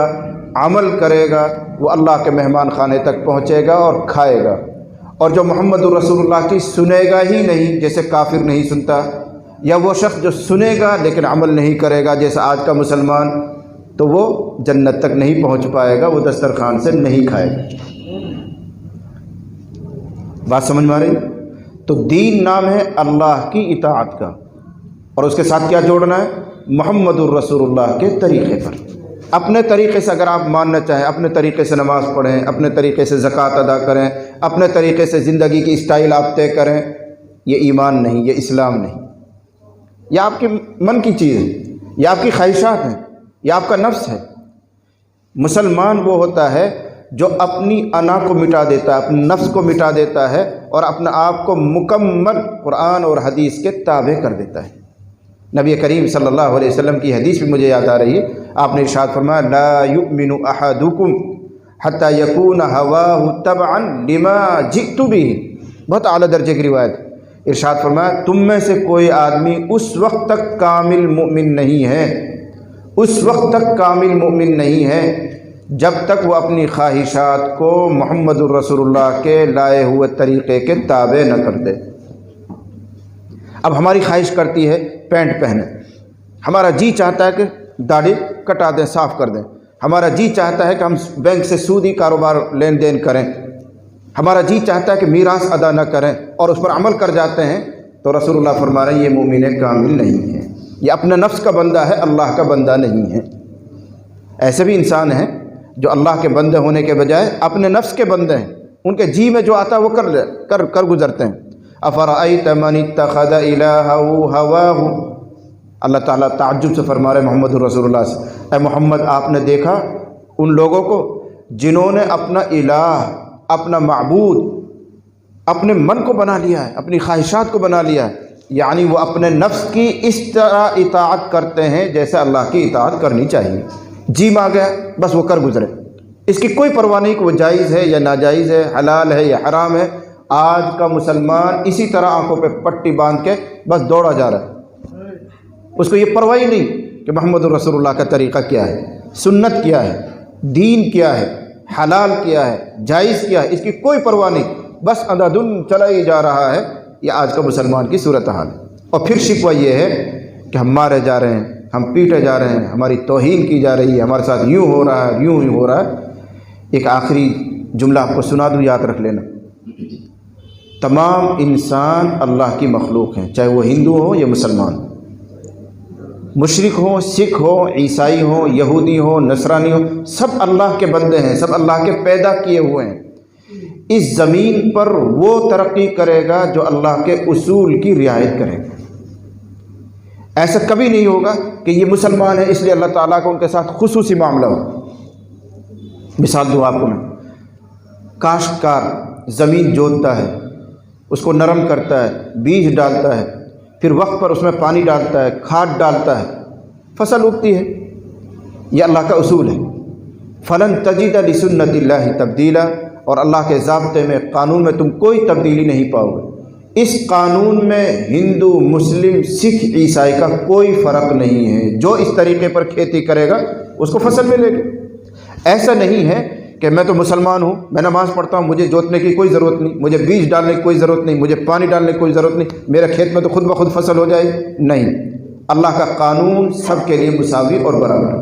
عمل کرے گا، وہ اللہ کے مہمان خانے تک پہنچے گا اور کھائے گا۔ اور جو محمد الرسول اللہ کی سنے گا ہی نہیں، جیسے کافر نہیں سنتا، یا وہ شخص جو سنے گا لیکن عمل نہیں کرے گا جیسے آج کا مسلمان، تو وہ جنت تک نہیں پہنچ پائے گا، وہ دسترخوان سے نہیں کھائے گا۔ بات سمجھ میں آ رہی؟ تو دین نام ہے اللہ کی اطاعت کا، اور اس کے ساتھ کیا جوڑنا ہے؟ محمد الرسول اللہ کے طریقے پر، اپنے طریقے سے اگر آپ ماننا چاہیں، اپنے طریقے سے نماز پڑھیں، اپنے طریقے سے زکوٰۃ ادا کریں، اپنے طریقے سے زندگی کی اسٹائل آپ طے کریں، یہ ایمان نہیں، یہ اسلام نہیں، یہ آپ کے من کی چیز ہے، یہ آپ کی خواہشات ہیں، یہ آپ کا نفس ہے۔ مسلمان وہ ہوتا ہے جو اپنی انا کو مٹا دیتا ہے، اپنے نفس کو مٹا دیتا ہے، اور اپنے آپ کو مکمل قرآن اور حدیث کے تابع کر دیتا ہے۔ نبی کریم صلی اللہ علیہ وسلم کی حدیث بھی مجھے یاد آ رہی ہے، آپ نے ارشاد فرمایا لا یؤمن احدکم حتی یکون ہواہ تبعا لما جئت بہ، بہت اعلیٰ درجے کی روایت۔ ارشاد فرمایا تم میں سے کوئی آدمی اس وقت تک کامل مومن نہیں ہے، اس وقت تک کامل مومن نہیں ہے جب تک وہ اپنی خواہشات کو محمد الرسول اللہ کے لائے ہوئے طریقے کے تابع نہ کر دے۔ اب ہماری خواہش کرتی ہے پینٹ پہنیں، ہمارا جی چاہتا ہے کہ داڑھی کٹا دیں، صاف کر دیں، ہمارا جی چاہتا ہے کہ ہم بینک سے سودی کاروبار لین دین کریں، ہمارا جی چاہتا ہے کہ میراث ادا نہ کریں، اور اس پر عمل کر جاتے ہیں، تو رسول اللہ فرما رہے ہیں یہ مومن کامل نہیں ہے، یہ اپنے نفس کا بندہ ہے، اللہ کا بندہ نہیں ہے۔ ایسے بھی انسان ہیں جو اللہ کے بندے ہونے کے بجائے اپنے نفس کے بندے ہیں، ان کے جی میں جو آتا ہے وہ کر گزرتے ہیں۔ افرأیت من اتخذ الہہ ہواہ، اللہ تعالیٰ تعجب سے فرما رہے محمد رسول اللہ سے، اے محمد آپ نے دیکھا ان لوگوں کو جنہوں نے اپنا الہ، اپنا معبود اپنے من کو بنا لیا ہے، اپنی خواہشات کو بنا لیا ہے، یعنی وہ اپنے نفس کی اس طرح اطاعت کرتے ہیں جیسے اللہ کی اطاعت کرنی چاہیے۔ جی میں آ گیا بس وہ کر گزرے، اس کی کوئی پرواہ نہیں کہ وہ جائز ہے یا ناجائز ہے، حلال ہے یا حرام ہے۔ آج کا مسلمان اسی طرح آنکھوں پہ پٹی باندھ کے بس دوڑا جا رہا ہے، اس کو یہ پرواہ ہی نہیں کہ محمد رسول اللہ کا طریقہ کیا ہے، سنت کیا ہے، دین کیا ہے، حلال کیا ہے، جائز کیا ہے، اس کی کوئی پرواہ نہیں، بس اندھادھن چلا ہی جا رہا ہے۔ یہ آج کا مسلمان کی صورتحال ہے۔ اور پھر شکوہ یہ ہے کہ ہم مارے جا رہے ہیں، ہم پیٹے جا رہے ہیں، ہماری توہین کی جا رہی ہے، ہمارے ساتھ یوں ہو رہا ہے، یوں ہو رہا ہے۔ ایک آخری جملہ آپ کو سنا دوں، یاد رکھ لینا، تمام انسان اللہ کی مخلوق ہیں، چاہے وہ ہندو ہو یا مسلمان، مشرک ہوں، سکھ ہو، عیسائی ہو، یہودی ہو، نصرانی ہو، سب اللہ کے بندے ہیں، سب اللہ کے پیدا کیے ہوئے ہیں۔ اس زمین پر وہ ترقی کرے گا جو اللہ کے اصول کی رعایت کرے گا۔ ایسا کبھی نہیں ہوگا کہ یہ مسلمان ہے اس لیے اللہ تعالیٰ کو ان کے ساتھ خصوصی معاملہ ہو۔ مثال دوں آپ کو میں، کاشتکار زمین جوتتا ہے، اس کو نرم کرتا ہے، بیج ڈالتا ہے، پھر وقت پر اس میں پانی ڈالتا ہے، کھاد ڈالتا ہے، فصل اگتی ہے۔ یہ اللہ کا اصول ہے۔ فلن تجد لسنت اللہ تبدیلا، اور اللہ کے ضابطے میں، قانون میں تم کوئی تبدیلی نہیں پاؤ گے۔ اس قانون میں ہندو، مسلم، سکھ، عیسائی کا کوئی فرق نہیں ہے۔ جو اس طریقے پر کھیتی کرے گا اس کو فصل ملے گی۔ ایسا نہیں ہے کہ میں تو مسلمان ہوں، میں نماز پڑھتا ہوں، مجھے جوتنے کی کوئی ضرورت نہیں، مجھے بیج ڈالنے کی کوئی ضرورت نہیں، مجھے پانی ڈالنے کی کوئی ضرورت نہیں، میرے کھیت میں تو خود بخود فصل ہو جائے۔ نہیں، اللہ کا قانون سب کے لیے مساوی اور برابر ہے۔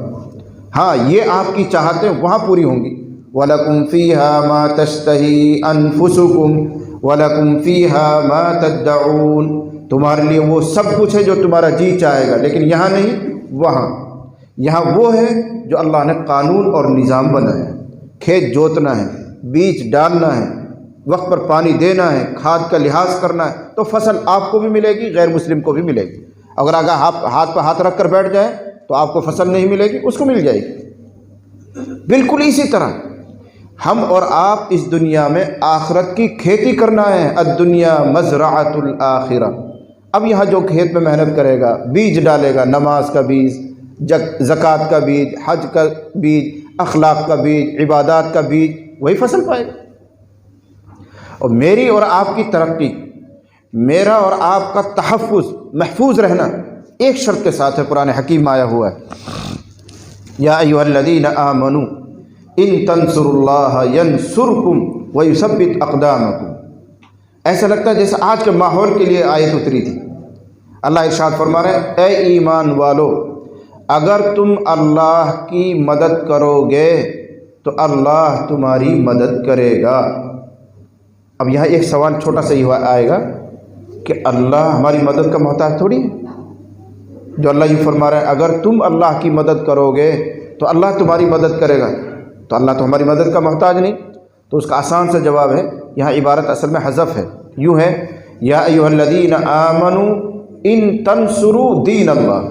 ہاں، یہ آپ کی چاہتیں وہاں پوری ہوں گی۔ وَلَكُمْ فِيهَا مَا تَشْتَهِي أَنفُسُكُمْ وَلَكُمْ فِيهَا مَا تَدَّعُونَ، تمہارے لیے وہ سب کچھ ہے جو تمہارا جی چاہے گا، لیکن یہاں نہیں، وہاں۔ یہاں وہ ہے جو اللہ نے قانون اور نظام بنایا ہے۔ کھیت جوتنا ہے، بیج ڈالنا ہے، وقت پر پانی دینا ہے، کھاد کا لحاظ کرنا ہے، تو فصل آپ کو بھی ملے گی، غیر مسلم کو بھی ملے گی۔ اگر ہاتھ پہ ہاتھ رکھ کر بیٹھ جائیں تو آپ کو فصل نہیں ملے گی، اس کو مل جائے گی۔ بالکل اسی طرح ہم اور آپ اس دنیا میں آخرت کی کھیتی کرنا ہے۔ الدنیا مزرعۃ الآخرہ۔ اب یہاں جو کھیت میں محنت کرے گا، بیج ڈالے گا، نماز کا بیج، زکوٰۃ کا بیج، حج کا بیج، اخلاق کا بیج، عبادات کا بیج، وہی فصل پائے گا۔ اور میری اور آپ کی ترقی، میرا اور آپ کا تحفظ، محفوظ رہنا ایک شرط کے ساتھ ہے، قرآن حکیم آیا ہوا ہے، یا ایھا الذین آمنوا ان تنصروا اللہ ینصرکم ویثبت اقدامکم۔ ایسا لگتا ہے جیسے آج کے ماحول کے لیے آیت اتری تھی۔ اللہ ارشاد فرما رہے ہیں، اے ایمان والو، اگر تم اللہ کی مدد کرو گے تو اللہ تمہاری مدد کرے گا۔ اب یہاں ایک سوال چھوٹا سا ہی آئے گا کہ اللہ ہماری مدد کا محتاج تھوڑی ہے۔ جو اللہ یہ فرما رہا ہے، اگر تم اللہ کی مدد کرو گے تو اللہ تمہاری مدد کرے گا، تو اللہ تو ہماری مدد کا محتاج نہیں۔ تو اس کا آسان سا جواب ہے، یہاں عبارت اصل میں حذف ہے، یوں ہے، یا ایھا الذین آمنوا ان تنصروا دین اللہ،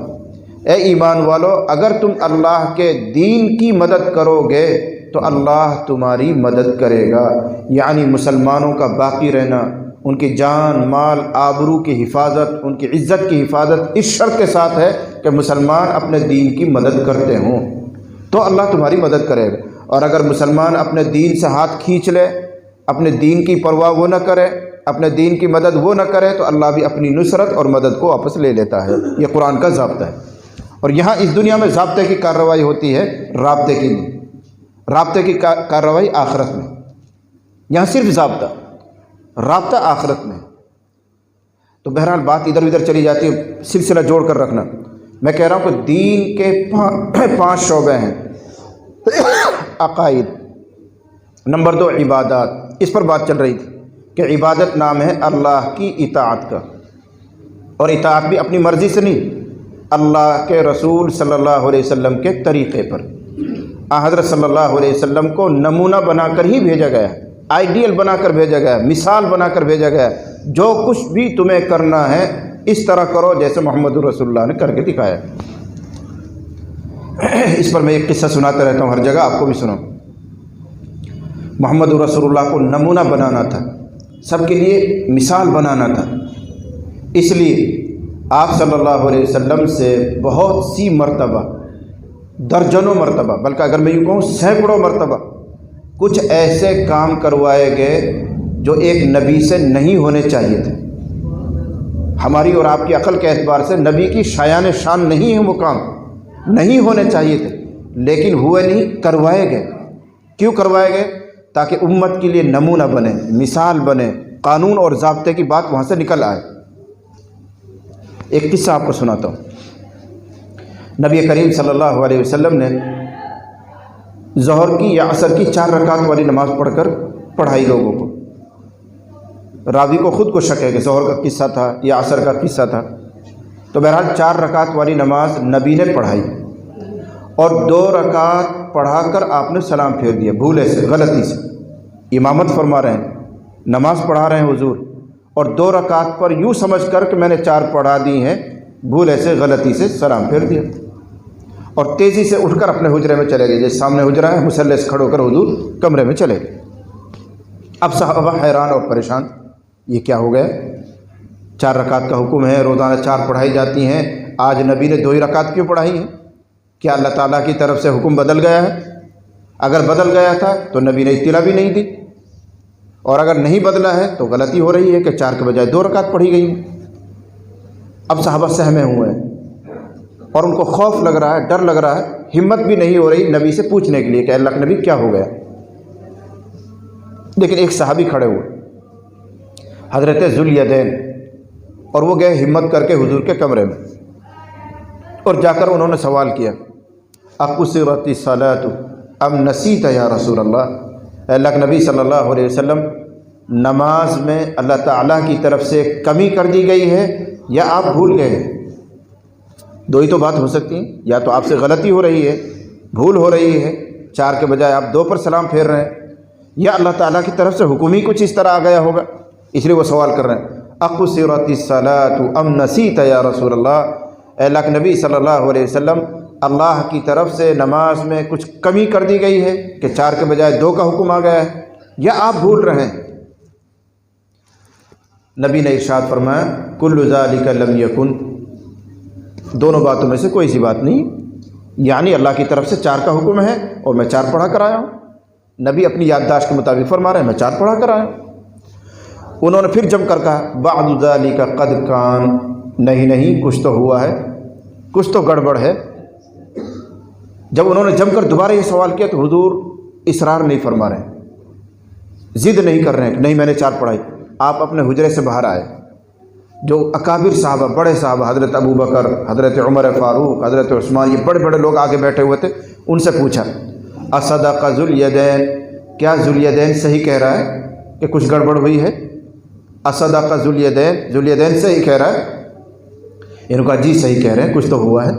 اے ایمان والو اگر تم اللہ کے دین کی مدد کرو گے تو اللہ تمہاری مدد کرے گا۔ یعنی مسلمانوں کا باقی رہنا، ان کی جان، مال، آبرو کی حفاظت، ان کی عزت کی حفاظت اس شرط کے ساتھ ہے کہ مسلمان اپنے دین کی مدد کرتے ہوں، تو اللہ تمہاری مدد کرے گا۔ اور اگر مسلمان اپنے دین سے ہاتھ کھینچ لے، اپنے دین کی پرواہ وہ نہ کرے، اپنے دین کی مدد وہ نہ کرے، تو اللہ بھی اپنی نصرت اور مدد کو واپس لے لیتا ہے۔ یہ قرآن کا ضابطہ ہے۔ اور یہاں اس دنیا میں ضابطے کی کارروائی ہوتی ہے، رابطے کی نہیں۔ رابطے کی کارروائی آخرت میں، یہاں صرف ضابطہ، رابطہ آخرت میں۔ تو بہرحال بات ادھر ادھر چلی جاتی ہے، سلسلہ جوڑ کر رکھنا۔ میں کہہ رہا ہوں کہ دین کے 5 شعبے ہیں۔ عقائد، نمبر 2 عبادات، اس پر بات چل رہی تھی کہ عبادت نام ہے اللہ کی اطاعت کا، اور اطاعت بھی اپنی مرضی سے نہیں، اللہ کے رسول صلی اللہ علیہ وسلم کے طریقے پر۔ حضرت صلی اللہ علیہ وسلم کو نمونہ بنا کر ہی بھیجا گیا ہے۔ آئیڈیل بنا کر بھیجا گیا ہے، مثال بنا کر بھیجا گیا ہے، جو کچھ بھی تمہیں کرنا ہے اس طرح کرو جیسے محمد رسول اللہ نے کر کے دکھایا۔ اس پر میں ایک قصہ سناتا رہتا ہوں ہر جگہ، آپ کو بھی سنو۔ محمد رسول اللہ کو نمونہ بنانا تھا، سب کے لیے مثال بنانا تھا، اس لیے آپ صلی اللہ علیہ وسلم سے بہت سی مرتبہ، درجنوں مرتبہ، بلکہ اگر میں یوں کہوں سینکڑوں مرتبہ کچھ ایسے کام کروائے گئے جو ایک نبی سے نہیں ہونے چاہیے تھے۔ ہماری اور آپ کی عقل کے اعتبار سے نبی کی شایان شان نہیں ہے، وہ کام نہیں ہونے چاہیے تھے، لیکن ہوئے نہیں، کروائے گئے۔ کیوں کروائے گئے؟ تاکہ امت کے لیے نمونہ بنے، مثال بنے، قانون اور ضابطے کی بات وہاں سے نکل آئے۔ ایک قصہ آپ کو سناتا ہوں۔ نبی کریم صلی اللہ علیہ وسلم نے ظہر کی یا عصر کی 4 رکعت والی نماز پڑھ کر پڑھائی لوگوں کو۔ راوی کو خود کو شک ہے کہ ظہر کا قصہ تھا یا عصر کا قصہ تھا، تو بہرحال 4 رکعت والی نماز نبی نے پڑھائی اور 2 رکعت پڑھا کر آپ نے سلام پھیر دیا، بھولے سے، غلطی سے۔ امامت فرما رہے ہیں، نماز پڑھا رہے ہیں حضور، اور 2 رکعت پر یوں سمجھ کر کہ میں نے 4 پڑھا دی ہیں، بھولے سے، غلطی سے سلام پھیر دیا اور تیزی سے اٹھ کر اپنے حجرے میں چلے گئے۔ جیسے سامنے حجرہ ہے، مصلی سے کھڑے ہو کر حضور کمرے میں چلے گئے۔ اب صحابہ حیران اور پریشان، یہ کیا ہو گیا؟ 4 رکعت کا حکم ہے، روزانہ 4 پڑھائی جاتی ہیں، آج نبی نے 2 ہی رکعت کیوں پڑھائی ہیں؟ کیا اللہ تعالیٰ کی طرف سے حکم بدل گیا ہے؟ اگر بدل گیا تھا تو نبی نے اطلاع بھی نہیں دی، اور اگر نہیں بدلا ہے تو غلطی ہو رہی ہے کہ 4 کے بجائے 2 رکعت پڑھی گئی ہیں۔ اب صحابہ سہمے ہوئے ہیں اور ان کو خوف لگ رہا ہے، ڈر لگ رہا ہے، ہمت بھی نہیں ہو رہی نبی سے پوچھنے کے لیے کہ اللہ کے نبی کیا ہو گیا۔ لیکن ایک صحابی کھڑے ہوئے، حضرت ذوالیدین، اور وہ گئے ہمت کر کے حضور کے کمرے میں، اور جا کر انہوں نے سوال کیا، اقصرت الصلاۃ ام نسیت یا رسول اللہ؟ اے اللہ کے نبی صلی اللہ علیہ وسلم، نماز میں اللہ تعالیٰ کی طرف سے کمی کر دی گئی ہے یا آپ بھول گئے ہیں؟ 2 ہی تو بات ہو سکتی ہیں، یا تو آپ سے غلطی ہو رہی ہے، بھول ہو رہی ہے، 4 کے بجائے آپ 2 پر سلام پھیر رہے ہیں، یا اللہ تعالیٰ کی طرف سے حکم ہی کچھ اس طرح آ گیا ہوگا، اس لیے وہ سوال کر رہے ہیں۔ اقصرت الصلاۃ ام نسیت یا رسول اللہ؟ اے اللہ کے نبی صلی اللہ علیہ وسلم، اللہ کی طرف سے نماز میں کچھ کمی کر دی گئی ہے کہ 4 کے بجائے 2 کا حکم آ گیا ہے، یا آپ بھول رہے ہیں؟ نبی نے ارشاد فرمایا، کل ذالک لم یکن، دونوں باتوں میں سے کوئی سی بات نہیں، یعنی اللہ کی طرف سے 4 کا حکم ہے اور میں 4 پڑھا کر آیا ہوں۔ نبی اپنی یادداشت کے مطابق فرما رہے ہیں، میں 4 پڑھا کر آیا ہوں۔ انہوں نے پھر جم کر کہا، بعد ذالک قد کان، نہیں کچھ تو ہوا ہے، کچھ تو گڑبڑ ہے۔ جب انہوں نے جم کر دوبارہ یہ سوال کیا تو حضور اصرار نہیں فرما رہے ہیں، ضد نہیں کر رہے ہیں کہ نہیں میں نے 4 پڑھائی۔ آپ اپنے حجرے سے باہر آئے، جو اکابر صحابہ، بڑے صحابہ، حضرت ابو بکر، حضرت عمر فاروق، حضرت عثمان، یہ بڑے بڑے لوگ آگے بیٹھے ہوئے تھے، ان سے پوچھا، اصدق ذوالیدین، کیا ذوالیدین صحیح کہہ رہا ہے کہ کچھ گڑبڑ ہوئی ہے؟ اصدق ذوالیدین صحیح کہہ رہا ہے؟ انہوں نے کہا جی صحیح کہہ رہے ہیں، کچھ تو ہوا ہے،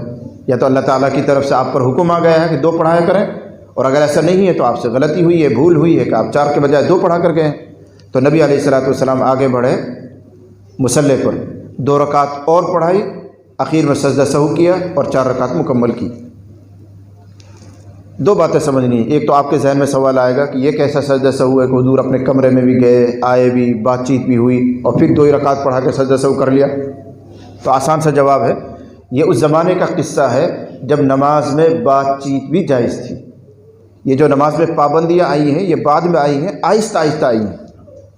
یا تو اللہ تعالیٰ کی طرف سے آپ پر حکم آ گیا ہے کہ 2 پڑھایا کریں، اور اگر ایسا نہیں ہے تو آپ سے غلطی ہوئی ہے، بھول ہوئی ہے کہ آپ 4 کے بجائے 2 پڑھا کر گئے ہیں۔ تو نبی علیہ الصلوۃ والسلام آگے بڑھے، مصلی پر 2 رکعت اور پڑھائی، اخیر میں سجدہ سہو کیا اور 4 رکعت مکمل کی۔ 2 باتیں سمجھنی ہیں، ایک تو آپ کے ذہن میں سوال آئے گا کہ یہ کیسا سجدہ سہو ہے کہ حضور اپنے کمرے میں بھی گئے، آئے بھی، بات چیت بھی ہوئی، اور پھر 2 ہی رکعت پڑھا کے سجدہ سہو کر لیا؟ تو آسان سا جواب ہے، یہ اس زمانے کا قصہ ہے جب نماز میں بات چیت بھی جائز تھی۔ یہ جو نماز میں پابندیاں آئی ہیں یہ بعد میں آئی ہیں، آہستہ آہستہ آئی ہیں۔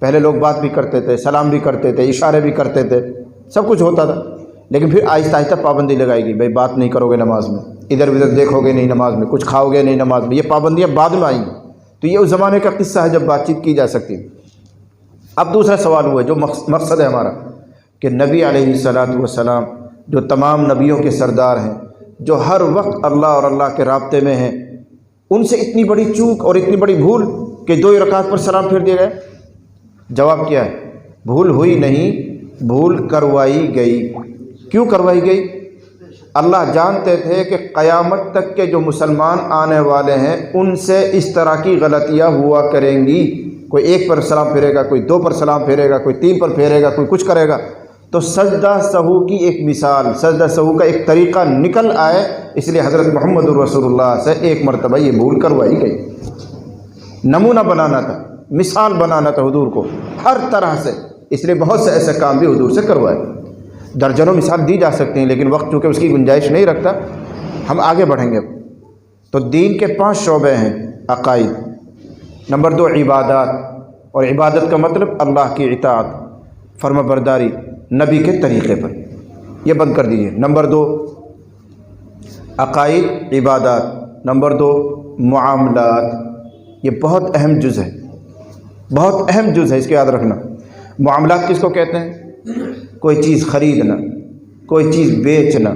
پہلے لوگ بات بھی کرتے تھے، سلام بھی کرتے تھے، اشارے بھی کرتے تھے، سب کچھ ہوتا تھا، لیکن پھر آہستہ آہستہ پابندی لگائی گئی، بھائی بات نہیں کرو گے نماز میں، ادھر ادھر دیکھو گے نہیں نماز میں، کچھ کھاؤ گے نہیں نماز میں، یہ پابندیاں بعد میں آئیں۔ تو یہ اس زمانے کا قصہ ہے جب بات چیت کی جا سکتی ہے۔ اب دوسرا سوال ہوا جو مقصد ہے ہمارا، کہ نبی علیہ الصلوۃ والسلام جو تمام نبیوں کے سردار ہیں، جو ہر وقت اللہ اور اللہ کے رابطے میں ہیں، ان سے اتنی بڑی چوک اور اتنی بڑی بھول کہ 2 ہی رکعت پر سلام پھیر دیا گئے؟ جواب کیا ہے؟ بھول ہوئی نہیں، بھول کروائی گئی۔ کیوں کروائی گئی؟ اللہ جانتے تھے کہ قیامت تک کے جو مسلمان آنے والے ہیں ان سے اس طرح کی غلطیاں ہوا کریں گی، کوئی ایک پر سلام پھیرے گا، کوئی دو پر سلام پھیرے گا، کوئی تین پر پھیرے گا، کوئی کچھ کرے گا، تو سجدہ سہو کی ایک مثال، سجدہ سہو کا ایک طریقہ نکل آئے، اس لیے حضرت محمد رسول اللہ سے ایک مرتبہ یہ بھول کروائی گئی۔ نمونہ بنانا تھا، مثال بنانا تھا حضور کو ہر طرح سے، اس لیے بہت سے ایسے کام بھی حضور سے کروائے۔ درجنوں مثال دی جا سکتی ہیں، لیکن وقت چونکہ اس کی گنجائش نہیں رکھتا، ہم آگے بڑھیں گے۔ تو دین کے 5 شعبے ہیں: عقائد، نمبر 2 عبادات، اور عبادت کا مطلب اللہ کی اطاعت، فرما برداری نبی کے طریقے پر، یہ بند کر دیجیے۔ نمبر 2 عقائد عبادات، نمبر 2 معاملات، یہ بہت اہم جز ہے، بہت اہم جز ہے، اس کو یاد رکھنا۔ معاملات کس کو کہتے ہیں؟ کوئی چیز خریدنا، کوئی چیز بیچنا،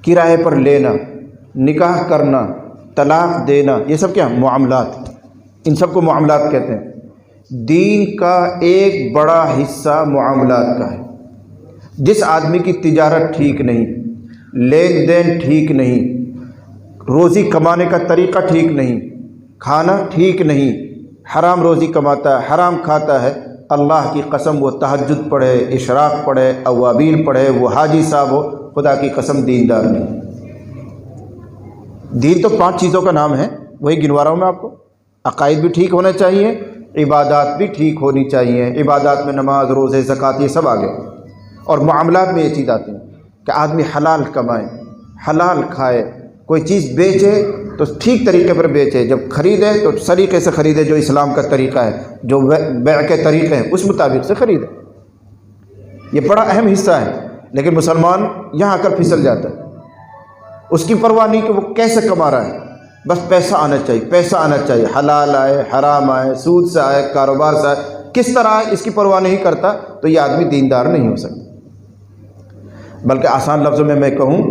کرائے پر لینا، نکاح کرنا، طلاق دینا، یہ سب کیا؟ معاملات، ان سب کو معاملات کہتے ہیں۔ دین کا ایک بڑا حصہ معاملات کا ہے۔ جس آدمی کی تجارت ٹھیک نہیں، لین دین ٹھیک نہیں، روزی کمانے کا طریقہ ٹھیک نہیں، کھانا ٹھیک نہیں، حرام روزی کماتا ہے، حرام کھاتا ہے، اللہ کی قسم وہ تہجد پڑھے، اشراق پڑھے، اوابین پڑھے، وہ حاجی صاحب ہو، خدا کی قسم دیندار نہیں۔ دین تو 5 چیزوں کا نام ہے، وہی گنوا رہا ہوں میں آپ کو۔ عقائد بھی ٹھیک ہونے چاہیے، عبادات بھی ٹھیک ہونی چاہیے، عبادات میں نماز، روزے، زکوٰۃ، یہ سب آگے، اور معاملات میں یہ چیز آتی ہے کہ آدمی حلال کمائے، حلال کھائے، کوئی چیز بیچے تو ٹھیک طریقے پر بیچے، جب خریدے تو سلیقے سے خریدے، جو اسلام کا طریقہ ہے، جو بیع کے طریقے ہیں اس مطابق سے خریدے۔ یہ بڑا اہم حصہ ہے، لیکن مسلمان یہاں آ کر پھسل جاتا ہے، اس کی پرواہ نہیں کہ وہ کیسے کما رہا ہے، بس پیسہ آنا چاہیے، پیسہ آنا چاہیے، حلال آئے، حرام آئے، سود سے آئے، کاروبار سے آئے، کس طرح آئے، اس کی پرواہ نہیں کرتا، تو یہ آدمی دیندار نہیں ہو سکتا۔ بلکہ آسان لفظوں میں میں کہوں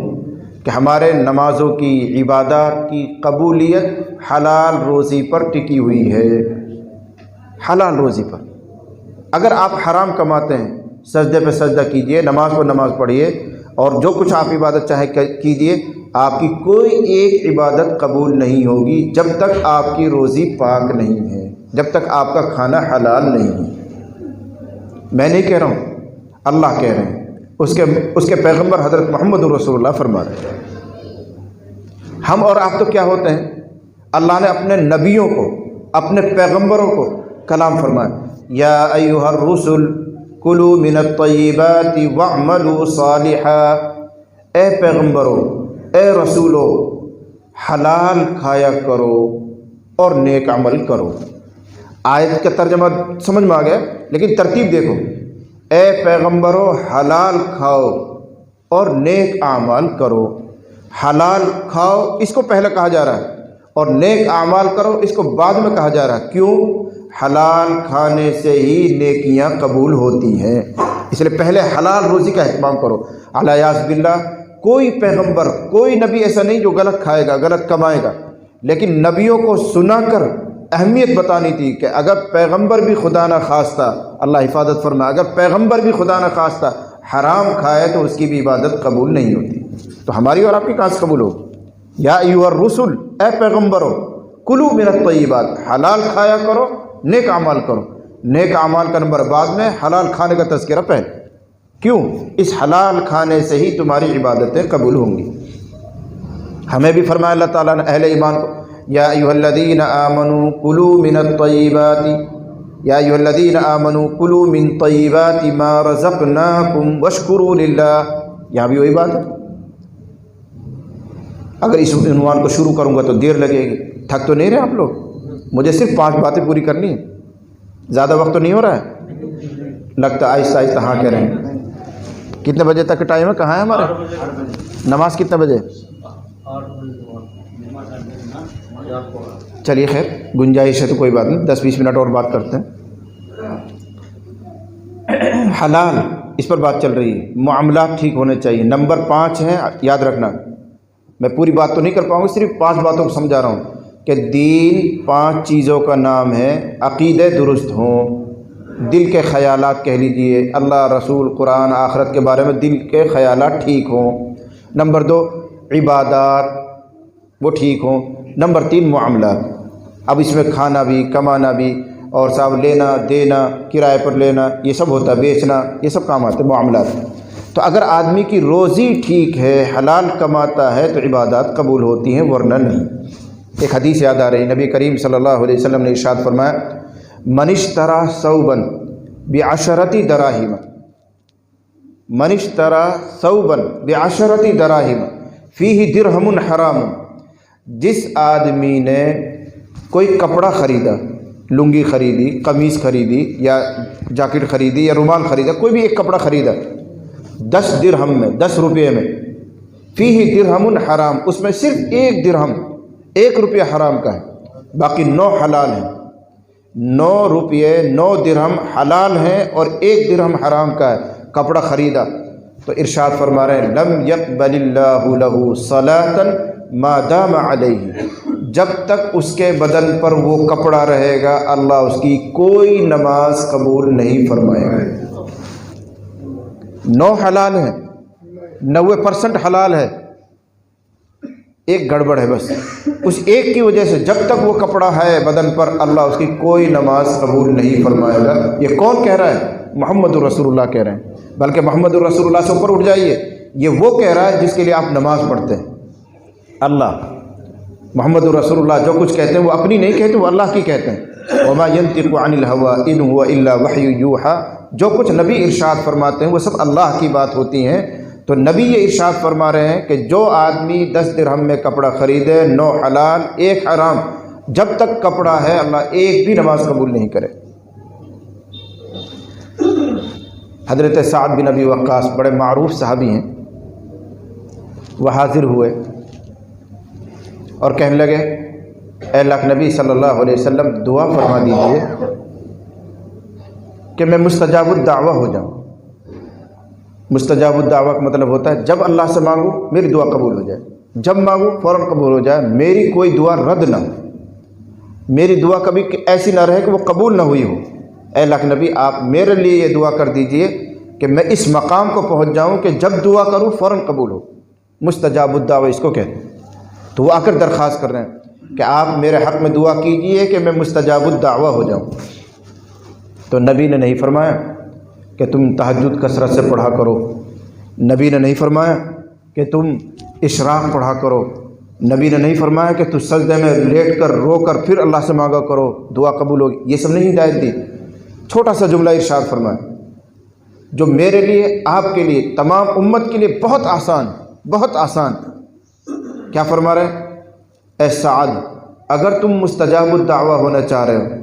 کہ ہمارے نمازوں کی، عبادات کی قبولیت حلال روزی پر ٹکی ہوئی ہے، حلال روزی پر۔ اگر آپ حرام کماتے ہیں، سجدے پہ سجدہ کیجئے، نماز پر نماز پڑھیے، اور جو کچھ آپ عبادت چاہے کیجئے، آپ کی کوئی ایک عبادت قبول نہیں ہوگی جب تک آپ کی روزی پاک نہیں ہے، جب تک آپ کا کھانا حلال نہیں ہے۔ میں نہیں کہہ رہا ہوں، اللہ کہہ رہے ہیں، اس کے پیغمبر حضرت محمد رسول اللہ فرما رہے ہیں۔ ہم اور آپ تو کیا ہوتے ہیں؟ اللہ نے اپنے نبیوں کو، اپنے پیغمبروں کو کلام فرمایا، یا ایھا الرسل کلوا من الطیبات واعملوا صالحا، اے پیغمبروں، اے رسولو، حلال کھایا کرو اور نیک عمل کرو۔ آیت کا ترجمہ سمجھ میں آ گیا، لیکن ترتیب دیکھو، اے پیغمبرو حلال کھاؤ اور نیک اعمال کرو۔ حلال کھاؤ اس کو پہلے کہا جا رہا ہے، اور نیک اعمال کرو اس کو بعد میں کہا جا رہا ہے۔ کیوں؟ حلال کھانے سے ہی نیکیاں قبول ہوتی ہیں، اس لیے پہلے حلال روزی کا اہتمام کرو۔ الیاذ باللہ کوئی پیغمبر، کوئی نبی ایسا نہیں جو غلط کھائے گا، غلط کمائے گا، لیکن نبیوں کو سنا کر اہمیت بتانی تھی کہ اگر پیغمبر بھی خدا نہ خواستہ، اللہ حفاظت فرمائے، اگر پیغمبر بھی خدا نہ خواستہ حرام کھائے تو اس کی بھی عبادت قبول نہیں ہوتی، تو ہماری اور آپ کی کہاں سے قبول ہو؟ یا ایھا الرسل، اے پیغمبرو، کلوا من الطیبات، حلال کھایا کرو، نیک اعمال کرو۔ نیک اعمال کا نمبر بعد میں، حلال کھانے کا تذکرہ پہلے۔ کیوں؟ اس حلال کھانے سے ہی تمہاری عبادتیں قبول ہوں گی۔ ہمیں بھی فرمایا اللہ تعالیٰ نے اہل ایمان کو، یا ایھا الذین آمنوا کلوا من الطیبات، یا ایھا الذین آمنوا کلوا من طیبات ما رزقناکم واشکروا للہ۔ یہاں بھی وہی بات ہے، اگر اس عنوان کو شروع کروں گا تو دیر لگے گی۔ تھک تو نہیں رہے آپ لوگ؟ مجھے صرف 5 باتیں پوری کرنی ہیں، زیادہ وقت تو نہیں ہو رہا ہے؟ لگتا آہستہ آہستہ ہاں کہہ رہے ہیں۔ کتنے بجے تک کا ٹائم ہے؟ کہاں ہے ہمارے؟ نماز کتنے بجے؟ چلیے خیر، گنجائش ہے تو کوئی بات نہیں، 10-20 منٹ اور بات کرتے ہیں۔ حلال، اس پر بات چل رہی ہے، معاملات ٹھیک ہونے چاہیے۔ نمبر 5 ہے، یاد رکھنا، میں پوری بات تو نہیں کر پاؤں گا، صرف 5 باتوں کو سمجھا رہا ہوں کہ دین 5 چیزوں کا نام ہے۔ عقیدے درست ہوں، دل کے خیالات کہہ لیجئے، اللہ، رسول، قرآن، آخرت کے بارے میں دل کے خیالات ٹھیک ہوں۔ نمبر 2 عبادات وہ ٹھیک ہوں۔ نمبر 3 معاملات، اب اس میں کھانا بھی، کمانا بھی اور صاحب لینا دینا، کرائے پر لینا، یہ سب ہوتا ہے، بیچنا، یہ سب کام آتے ہیں معاملات۔ تو اگر آدمی کی روزی ٹھیک ہے، حلال کماتا ہے، تو عبادات قبول ہوتی ہیں، ورنہ نہیں۔ ایک حدیث یاد آ رہی ہے، نبی کریم صلی اللہ علیہ وسلم نے ارشاد فرمایا، من اشترى ثوبا بعشرة دراہم، من اشترى ثوبا بعشرة دراہم فیہ درہم حرام، جس آدمی نے کوئی کپڑا خریدا، لنگی خریدی، قمیص خریدی، یا جاکٹ خریدی، یا رومال خریدا، کوئی بھی ایک کپڑا خریدا 10 درہم میں، 10 روپے میں، فیہ درہم حرام، اس میں صرف 1 درہم، 1 روپیہ حرام کا ہے، باقی 9 حلال ہیں۔ 9 روپے 9 درہم حلال ہیں اور 1 درہم حرام کا ہے، کپڑا خریدا، تو ارشاد فرما رہے ہیں لم یقبل اللہ لہ صلاۃ ما دام علیہ، جب تک اس کے بدن پر وہ کپڑا رہے گا اللہ اس کی کوئی نماز قبول نہیں فرمائے گا۔ 9 حلال ہیں، 90% حلال ہے، ایک گڑبڑ ہے بس، اس ایک کی وجہ سے جب تک وہ کپڑا ہے بدن پر اللہ اس کی کوئی نماز قبول نہیں فرمائے گا۔ یہ کون کہہ رہا ہے؟ محمد الرسول اللہ کہہ رہے ہیں، بلکہ محمد الرسول اللہ سے اوپر اٹھ جائیے، یہ وہ کہہ رہا ہے جس کے لیے آپ نماز پڑھتے ہیں، اللہ۔ محمد الرسول اللہ جو کچھ کہتے ہیں وہ اپنی نہیں کہتے، وہ اللہ کی کہتے ہیں۔ وما ينطق عن الهوى ان هو الا وحی یوحى، جو کچھ نبی ارشاد فرماتے ہیں وہ سب اللہ کی بات ہوتی ہیں۔ تو نبی یہ ارشاد فرما رہے ہیں کہ جو آدمی 10 درہم میں کپڑا خریدے، 9 حلال 1 حرام، جب تک کپڑا ہے اللہ ایک بھی نماز قبول نہیں کرے۔ حضرت سعد بن ابی وقاص بڑے معروف صحابی ہیں، وہ حاضر ہوئے اور کہنے لگے اے اللہ کے نبی صلی اللہ علیہ وسلم دعا فرما دیجئے کہ میں مستجاب الدعوہ ہو جاؤں۔ مستجاب الدعوہ کا مطلب ہوتا ہے جب اللہ سے مانگو میری دعا قبول ہو جائے، جب مانگو فوراً قبول ہو جائے، میری کوئی دعا رد نہ ہو، میری دعا کبھی ایسی نہ رہے کہ وہ قبول نہ ہوئی ہو۔ اے اللہ کے نبی آپ میرے لیے یہ دعا کر دیجئے کہ میں اس مقام کو پہنچ جاؤں کہ جب دعا کروں فوراً قبول ہو۔ مستجاب الدعوہ اس کو کہتے ہیں۔ تو وہ آ کر درخواست کر رہے ہیں کہ آپ میرے حق میں دعا کیجئے کہ میں مستجاب الدعوہ ہو جاؤں۔ تو نبی نے نہیں فرمایا کہ تم تہجد کثرت سے پڑھا کرو، نبی نے نہیں فرمایا کہ تم اشراق پڑھا کرو، نبی نے نہیں فرمایا کہ تم سجدے میں لیٹ کر رو کر پھر اللہ سے مانگا کرو دعا قبول ہوگی، یہ سب نہیں ہدایت دی۔ چھوٹا سا جملہ ارشاد فرمایا جو میرے لیے، آپ کے لیے، تمام امت کے لیے بہت آسان، بہت آسان۔ کیا فرما رہے ہیں؟ اے سعد اگر تم مستجاب الدعوہ ہونا چاہ رہے ہو،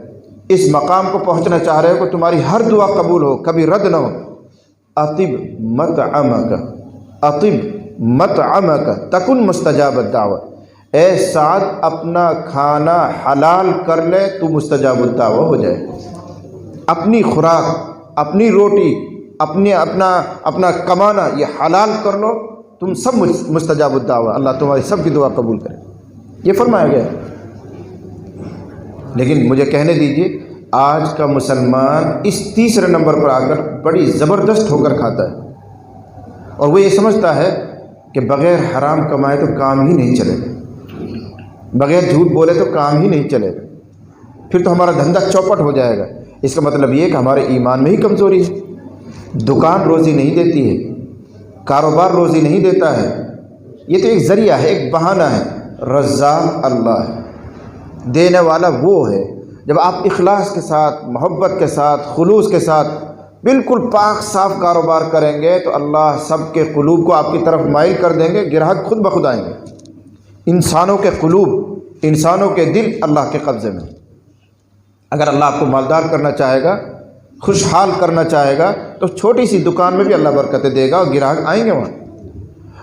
اس مقام کو پہنچنا چاہ رہے ہو کہ تمہاری ہر دعا قبول ہو، کبھی رد نہ ہو، اطب مطعمک، اطب مطعمک تکن مستجاب الدعوہ، اے سعد اپنا کھانا حلال کر لے تو مستجاب الدعوہ ہو جائے۔ اپنی خوراک، اپنی روٹی، اپنا کمانا یہ حلال کر لو، تم سب مستجاب الدعوہ، اللہ تمہاری سب کی دعا قبول کرے، یہ فرمایا گیا ہے۔ لیکن مجھے کہنے دیجئے آج کا مسلمان اس تیسرے نمبر پر آ کر بڑی زبردست ہو کر کھاتا ہے، اور وہ یہ سمجھتا ہے کہ بغیر حرام کمائے تو کام ہی نہیں چلے گا، بغیر جھوٹ بولے تو کام ہی نہیں چلے گا، پھر تو ہمارا دھندا چوپٹ ہو جائے گا۔ اس کا مطلب یہ کہ ہمارے ایمان میں ہی کمزوری ہے۔ دکان روزی نہیں دیتی ہے، کاروبار روزی نہیں دیتا ہے، یہ تو ایک ذریعہ ہے، ایک بہانہ ہے۔ رزاق اللہ ہے، دینے والا وہ ہے۔ جب آپ اخلاص کے ساتھ، محبت کے ساتھ، خلوص کے ساتھ بالکل پاک صاف کاروبار کریں گے تو اللہ سب کے قلوب کو آپ کی طرف مائل کر دیں گے، گراہک خود بخود آئیں گے۔ انسانوں کے قلوب، انسانوں کے دل اللہ کے قبضے میں۔ اگر اللہ آپ کو مالدار کرنا چاہے گا، خوشحال کرنا چاہے گا تو چھوٹی سی دکان میں بھی اللہ برکتیں دے گا اور گراہک آئیں گے وہاں۔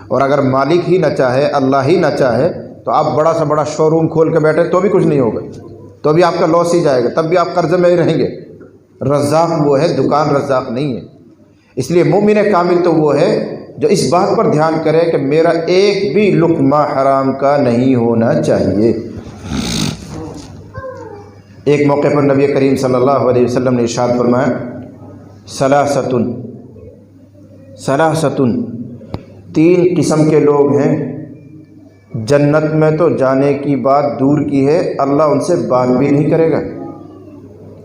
اور اگر مالک ہی نہ چاہے، اللہ ہی نہ چاہے تو آپ بڑا سا بڑا شو روم کھول کے بیٹھے تو بھی کچھ نہیں ہوگا، تو بھی آپ کا لاس ہی جائے گا، تب بھی آپ قرضے میں ہی رہیں گے۔ رزاق وہ ہے، دکان رزاق نہیں ہے۔ اس لیے مومن کامل تو وہ ہے جو اس بات پر دھیان کرے کہ میرا ایک بھی لقمہ حرام کا نہیں ہونا چاہیے۔ ایک موقع پر نبی کریم صلی اللہ علیہ وسلم نے ارشاد فرمایا ثلاثۃ 3 قسم کے لوگ ہیں، جنت میں تو جانے کی بات دور کی ہے، اللہ ان سے بات بھی نہیں کرے گا۔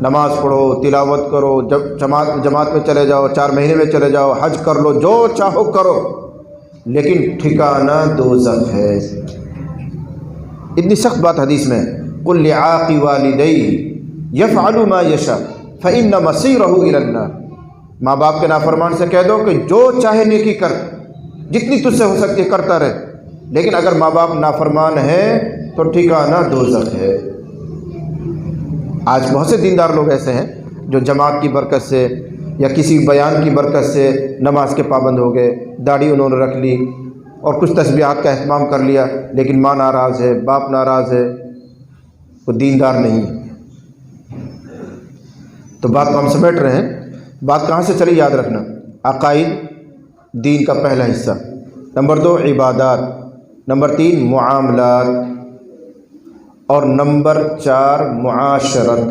نماز پڑھو، تلاوت کرو، جب جماعت میں چلے جاؤ، 4 مہینے میں چلے جاؤ، حج کر لو، جو چاہو کرو، لیکن ٹھکانہ دوزخ ہے۔ اتنی سخت بات حدیث میں، قل لعاق والدیہ یفعل ما یشاء فإن مصیرہ الی النار۔ ماں باپ کے نافرمان سے کہہ دو کہ جو چاہے نیکی کر، جتنی تجھ سے ہو سکتی ہے کرتا رہے، لیکن اگر ماں باپ نافرمان ہیں تو ٹھکانہ دوزخ ہے۔ آج بہت سے دیندار لوگ ایسے ہیں جو جماعت کی برکت سے یا کسی بیان کی برکت سے نماز کے پابند ہو گئے، داڑھی انہوں نے رکھ لی اور کچھ تسبیحات کا اہتمام کر لیا، لیکن ماں ناراض ہے، باپ ناراض ہے، وہ دیندار نہیں ہے۔ تو بات کو ہم سمیٹ رہے ہیں، بات کہاں سے چلی یاد رکھنا، عقائد دین کا پہلا حصہ، نمبر 2 عبادات، نمبر 3 معاملات، اور نمبر 4 معاشرت۔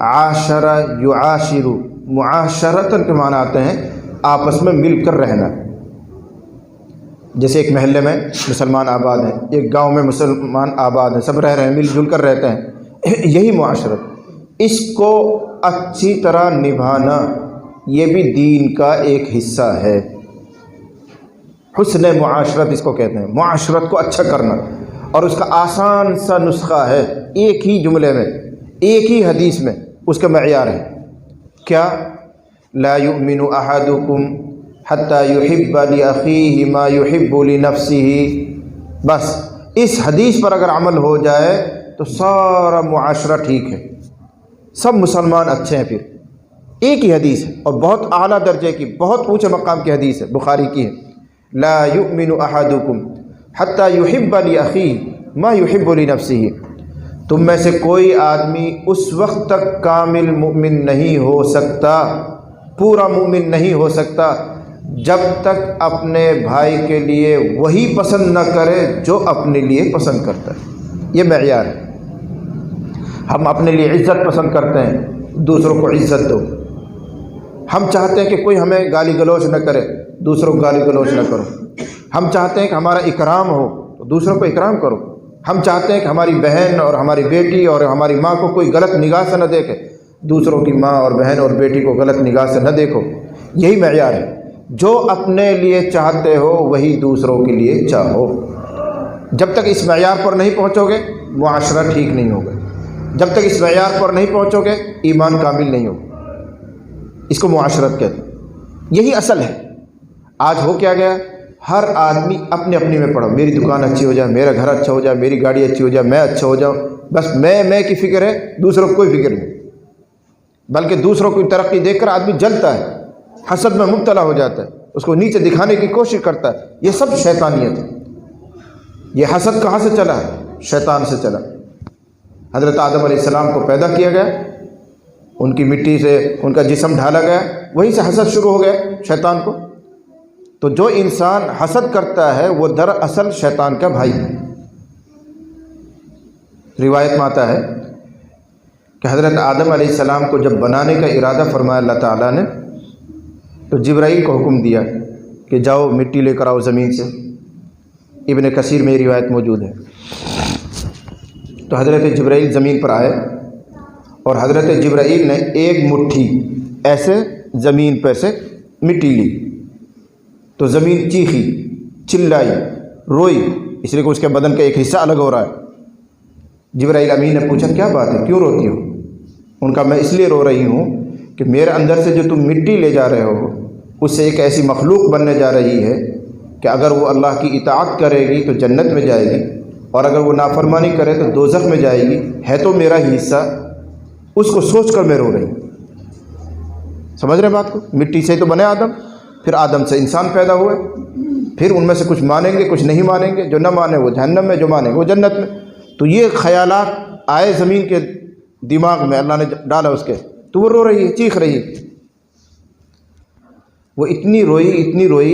عاشرہ یعاشر، معاشرتاً کے معنی آتے ہیں آپس میں مل کر رہنا۔ جیسے ایک محلے میں مسلمان آباد ہیں، ایک گاؤں میں مسلمان آباد ہیں، سب رہ رہے ہیں، مل جل کر رہتے ہیں، یہی معاشرت۔ اس کو اچھی طرح نبھانا یہ بھی دین کا ایک حصہ ہے۔ حسن معاشرت اس کو کہتے ہیں، معاشرت کو اچھا کرنا، اور اس کا آسان سا نسخہ ہے، ایک ہی جملے میں، ایک ہی حدیث میں اس کا معیار ہے، کیا؟ لا یؤمن احدکم حتی یحب لاخیہ ما یحب لنفسہ۔ بس اس حدیث پر اگر عمل ہو جائے تو سارا معاشرہ ٹھیک ہے، سب مسلمان اچھے ہیں۔ پھر ایک ہی حدیث ہے اور بہت اعلیٰ درجے کی، بہت اونچے مقام کی حدیث ہے، بخاری کی ہے، لا یؤمن احدکم حتی یحب لاخیہ ما یحب لنفسہ۔ تم میں سے کوئی آدمی اس وقت تک کامل مومن نہیں ہو سکتا، پورا مومن نہیں ہو سکتا، جب تک اپنے بھائی کے لیے وہی پسند نہ کرے جو اپنے لیے پسند کرتا ہے۔ یہ معیار ہے۔ ہم اپنے لیے عزت پسند کرتے ہیں، دوسروں کو عزت دو۔ ہم چاہتے ہیں کہ کوئی ہمیں گالی گلوچ نہ کرے، دوسروں کو گالی گلوچ نہ کرو۔ ہم چاہتے ہیں کہ ہمارا اکرام ہو تو دوسروں کو اکرام کرو۔ ہم چاہتے ہیں کہ ہماری بہن اور ہماری بیٹی اور ہماری ماں کو کوئی غلط نگاہ سے نہ دیکھے، دوسروں کی ماں اور بہن اور بیٹی کو غلط نگاہ سے نہ دیکھو۔ یہی معیار ہے، جو اپنے لیے چاہتے ہو وہی دوسروں کے لیے چاہو۔ جب تک اس معیار پر نہیں پہنچو گے معاشرہ ٹھیک نہیں ہوگا، جب تک اس معیار پر نہیں پہنچو گے ایمان کامل نہیں ہوگا۔ اس کو معاشرت کہتے ہیں، یہی اصل ہے۔ آج ہو کیا گیا، ہر آدمی اپنے اپنی میں پڑا، میری دکان اچھی ہو جائے، میرا گھر اچھا ہو جائے، میری گاڑی اچھی ہو جائے، میں اچھا ہو جاؤں، بس میں کی فکر ہے، دوسروں کو کوئی فکر نہیں۔ بلکہ دوسروں کی ترقی دیکھ کر آدمی جلتا ہے، حسد میں مبتلا ہو جاتا ہے، اس کو نیچے دکھانے کی کوشش کرتا ہے۔ یہ سب شیطانیت ہے۔ یہ حسد کہاں سے چلا ہے؟ شیطان سے چلا۔ حضرت آدم علیہ السلام کو پیدا کیا گیا، ان کی مٹی سے ان کا جسم ڈھالا گیا، وہیں سے حسد شروع ہو گیا شیطان کو۔ تو جو انسان حسد کرتا ہے وہ دراصل شیطان کا بھائی ہے۔ روایت میں آتا ہے کہ حضرت آدم علیہ السلام کو جب بنانے کا ارادہ فرمایا اللہ تعالیٰ نے، تو جبرائیل کو حکم دیا کہ جاؤ مٹی لے کر آؤ زمین سے۔ ابن کثیر میں یہ روایت موجود ہے۔ تو حضرت جبرائیل زمین پر آئے اور حضرت جبرائیل نے ایک مٹھی ایسے زمین پہ سے مٹی لی، تو زمین چیخی، چلائی، روئی، اس لیے کہ اس کے بدن کا ایک حصہ الگ ہو رہا ہے۔ جبرائیل امین نے پوچھا کیا بات ہے، کیوں روتی ہو؟ ان کا میں اس لیے رو رہی ہوں کہ میرے اندر سے جو تم مٹی لے جا رہے ہو اس سے ایک ایسی مخلوق بننے جا رہی ہے کہ اگر وہ اللہ کی اطاعت کرے گی تو جنت میں جائے گی، اور اگر وہ نافرمانی کرے تو دوزخ میں جائے گی، ہے تو میرا ہی حصہ۔ اس کو سوچ کر میں رو رہی ہوں۔ سمجھ رہے بات کو؟ مٹی سے تو بنے آدم، پھر آدم سے انسان پیدا ہوئے، پھر ان میں سے کچھ مانیں گے کچھ نہیں مانیں گے، جو نہ مانے وہ جہنم میں، جو مانے وہ جنت میں۔ تو یہ خیالات آئے زمین کے دماغ میں، اللہ نے ڈالا اس کے، تو وہ رو رہی ہے، چیخ رہی ہے۔ وہ اتنی روئی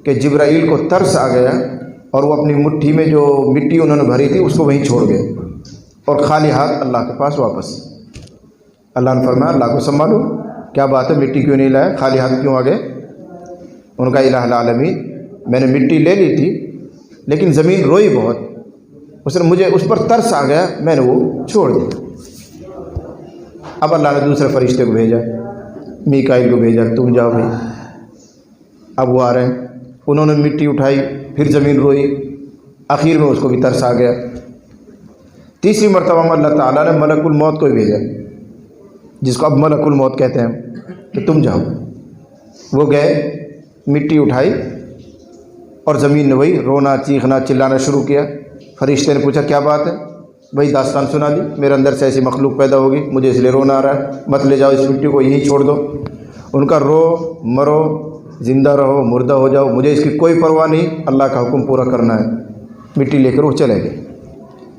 کہ جبرائیل کو ترس آ گیا اور وہ اپنی مٹھی میں جو مٹی انہوں نے بھری تھی اس کو وہیں چھوڑ گئے اور خالی ہاتھ اللہ کے پاس واپس۔ اللہ نے فرمایا اللہ کو سنبھالو، کیا بات ہے مٹی کیوں نہیں لائے، خالی ہاتھ کیوں آ گئے؟ ان کا الہ العالمین میں نے مٹی لے لی تھی لیکن زمین روئی بہت، اس نے مجھے اس پر ترس آ گیا، میں نے وہ چھوڑ دی۔ اب اللہ نے دوسرے فرشتے کو بھیجا، میکائیل کو بھیجا، تم جاؤ بھائی۔ اب وہ آ رہے ہیں، انہوں نے مٹی اٹھائی، پھر زمین روئی، آخر میں اس کو بھی ترس آ گیا۔ تیسری مرتبہ میں اللہ تعالیٰ نے ملک الموت کو ہی بھیجا، جس کو اب ملک الموت کہتے ہیں، کہ تم جاؤ۔ وہ گئے، مٹی اٹھائی اور زمین نے وہی رونا چیخنا چلانا شروع کیا۔ فرشتے نے پوچھا کیا بات ہے؟ بھائی داستان سنا دی، میرے اندر سے ایسی مخلوق پیدا ہوگی، مجھے اس لیے رونا آ رہا ہے، مت لے جاؤ اس مٹی کو، یہیں چھوڑ دو۔ ان کا رو مرو، زندہ رہو مردہ ہو جاؤ، مجھے اس کی کوئی پرواہ نہیں، اللہ کا حکم پورا کرنا ہے۔ مٹی لے کر وہ چلے گئے۔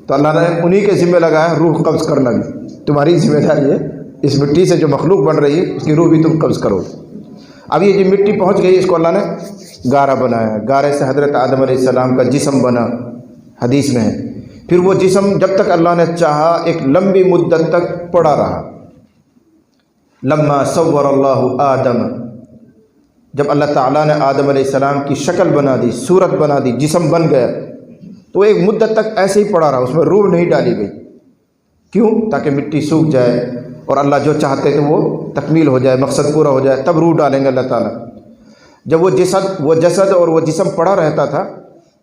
تو اللہ نے انہی کے ذمہ لگایا روح قبض کرنا بھی تمہاری ذمہ داری ہے، اس مٹی سے جو مخلوق بن رہی ہے اس کی روح بھی تم قبض کرو۔ اب یہ جو مٹی پہنچ گئی، اس کو اللہ نے گارا بنایا، گارے سے حضرت آدم علیہ السلام کا جسم بنا، حدیث میں ہے۔ پھر وہ جسم جب تک اللہ نے چاہا ایک لمبی مدت تک پڑا رہا۔ لما صور اللہ آدم، جب اللہ تعالیٰ نے آدم علیہ السلام کی شکل بنا دی، صورت بنا دی، جسم بن گیا، تو ایک مدت تک ایسے ہی پڑا رہا، اس میں روح نہیں ڈالی گئی۔ کیوں؟ تاکہ مٹی سوکھ جائے اور اللہ جو چاہتے تھے وہ تکمیل ہو جائے، مقصد پورا ہو جائے، تب روح ڈالیں گے اللہ تعالیٰ۔ جب وہ جسد اور وہ جسم پڑا رہتا تھا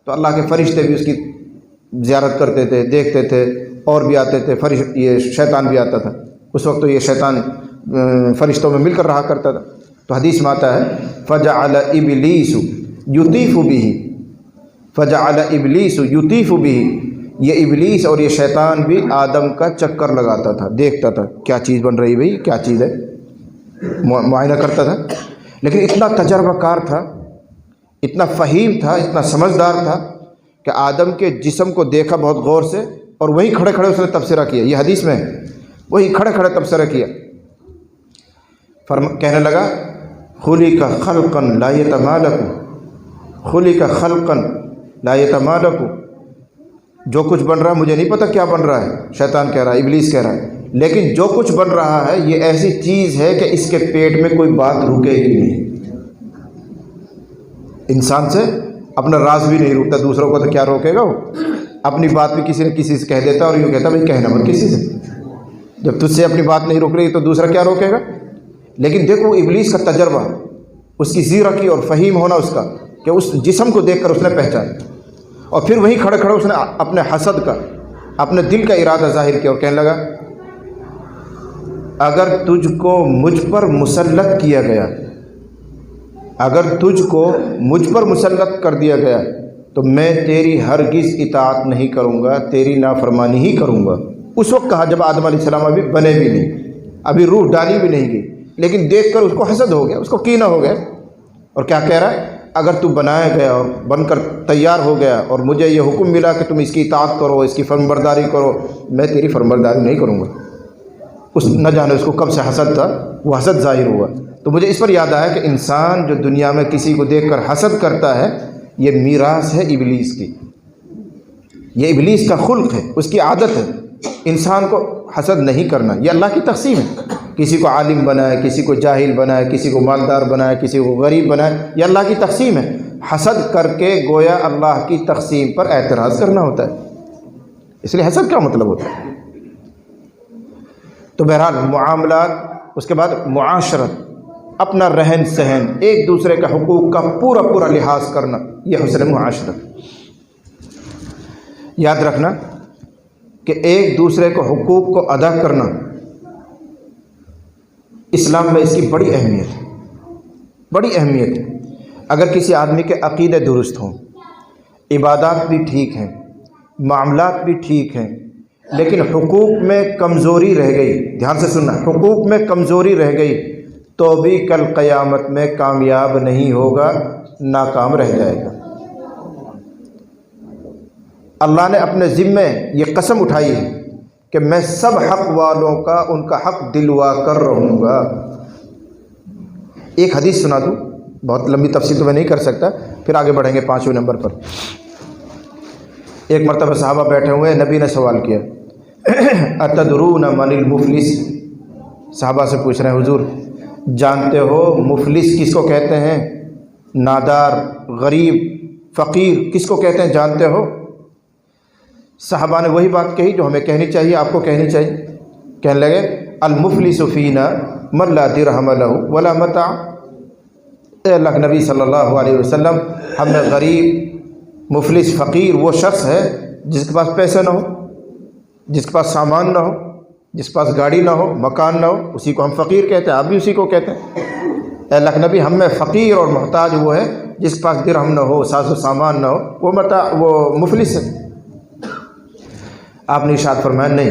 تو اللہ کے فرشتے بھی اس کی زیارت کرتے تھے، دیکھتے تھے، اور بھی آتے تھے، یہ شیطان بھی آتا تھا اس وقت، تو یہ شیطان فرشتوں میں مل کر رہا کرتا تھا۔ تو حدیث میں آتا ہے فجعل ابلیس یطیف بہ، فجعل ابلیس یطیف بہ، یہ ابلیس اور یہ شیطان بھی آدم کا چکر لگاتا تھا، دیکھتا تھا کیا چیز بن رہی بھئی، کیا چیز ہے، معائنہ کرتا تھا۔ لیکن اتنا تجربہ کار تھا، اتنا فہیم تھا، اتنا سمجھدار تھا کہ آدم کے جسم کو دیکھا بہت غور سے، اور وہی کھڑے کھڑے اس نے تبصرہ کیا، یہ حدیث میں ہے، وہی کھڑے کھڑے تبصرہ کیا۔ کہنے لگا خلق خلقا لا یتمالک، خلق خلقا لا یتمالک، جو کچھ بن رہا ہے مجھے نہیں پتہ کیا بن رہا ہے، شیطان کہہ رہا ہے، ابلیس کہہ رہا ہے، لیکن جو کچھ بن رہا ہے یہ ایسی چیز ہے کہ اس کے پیٹ میں کوئی بات رکے گی نہیں۔ انسان سے اپنا راز بھی نہیں روکتا، دوسروں کو تو کیا روکے گا، وہ اپنی بات بھی کسی نہ کسی سے کہہ دیتا، اور یوں کہتا بھائی کہنا مت کسی سے، جب تجھ سے اپنی بات نہیں روک رہی تو دوسرا کیا روکے گا۔ لیکن دیکھو ابلیس کا تجربہ، اس کی زیرکی اور فہیم ہونا اس کا، کہ اس جسم کو دیکھ کر اس نے پہچانا، اور پھر وہیں کھڑے کھڑے اس نے اپنے حسد کا، اپنے دل کا ارادہ ظاہر کیا، اور کہنے لگا اگر تجھ کو مجھ پر مسلط کیا گیا، اگر تجھ کو مجھ پر مسلط کر دیا گیا تو میں تیری ہرگز اطاعت نہیں کروں گا، تیری نافرمانی ہی کروں گا۔ اس وقت کہا جب آدم علیہ السلام ابھی بنے بھی نہیں، ابھی روح ڈالی بھی نہیں گئی، لیکن دیکھ کر اس کو حسد ہو گیا، اس کو کینہ ہو گیا، اور کیا کہہ رہا ہے اگر تو بنایا گیا اور بن کر تیار ہو گیا اور مجھے یہ حکم ملا کہ تم اس کی اطاعت کرو، اس کی فرمانبرداری کرو، میں تیری فرمانبرداری نہیں کروں گا۔ اس نہ جانے اس کو کب سے حسد تھا، وہ حسد ظاہر ہوا۔ تو مجھے اس پر یاد آیا کہ انسان جو دنیا میں کسی کو دیکھ کر حسد کرتا ہے، یہ میراث ہے ابلیس کی، یہ ابلیس کا خلق ہے، اس کی عادت ہے انسان کو حسد نہیں کرنا۔ یہ اللہ کی تقسیم ہے، کسی کو عالم بنائے، کسی کو جاہل بنائے، کسی کو مالدار بنائے، کسی کو غریب بنائے، یہ اللہ کی تقسیم ہے۔ حسد کر کے گویا اللہ کی تقسیم پر اعتراض کرنا ہوتا ہے، اس لیے حسد کا مطلب ہوتا ہے۔ تو بہرحال معاملات، اس کے بعد معاشرت، اپنا رہن سہن، ایک دوسرے کے حقوق کا پورا پورا لحاظ کرنا، یہ حسن معاشرت۔ یاد رکھنا کہ ایک دوسرے کو حقوق کو ادا کرنا اسلام میں اس کی بڑی اہمیت ہے، بڑی اہمیت ہے۔ اگر کسی آدمی کے عقیدے درست ہوں، عبادات بھی ٹھیک ہیں، معاملات بھی ٹھیک ہیں، لیکن حقوق میں کمزوری رہ گئی، دھیان سے سننا، حقوق میں کمزوری رہ گئی تو بھی کل قیامت میں کامیاب نہیں ہوگا، ناکام رہ جائے گا۔ اللہ نے اپنے ذمے یہ قسم اٹھائی ہے کہ میں سب حق والوں کا ان کا حق دلوا کر رہوں گا۔ ایک حدیث سنا دوں، بہت لمبی تفصیل تو میں نہیں کر سکتا، پھر آگے بڑھیں گے 5ویں نمبر پر۔ ایک مرتبہ صحابہ بیٹھے ہوئے، نبی نے سوال کیا اتدرون من المفلس، صحابہ سے پوچھ رہے ہیں حضور جانتے ہو مفلس کس کو کہتے ہیں؟ نادار، غریب، فقیر کس کو کہتے ہیں جانتے ہو؟ صحابہ نے وہی بات کہی جو ہمیں کہنی چاہیے، آپ کو کہنی چاہیے۔ کہنے لگے المفلس فینا من لا درہم لہ ولا متاع، اے اللہ کے نبی صلی اللہ علیہ وسلم، ہم میں غریب، مفلس، فقیر وہ شخص ہے جس کے پاس پیسے نہ ہو، جس کے پاس سامان نہ ہو، جس کے پاس گاڑی نہ ہو، مکان نہ ہو، اسی کو ہم فقیر کہتے ہیں، آپ بھی اسی کو کہتے ہیں۔ اے اللہ کے نبی، ہم میں فقیر اور محتاج وہ ہے جس کے پاس درہم نہ ہو، ساز و سامان نہ ہو، وہ مفلس ہے۔ آپ نے ارشاد فرمایا نہیں،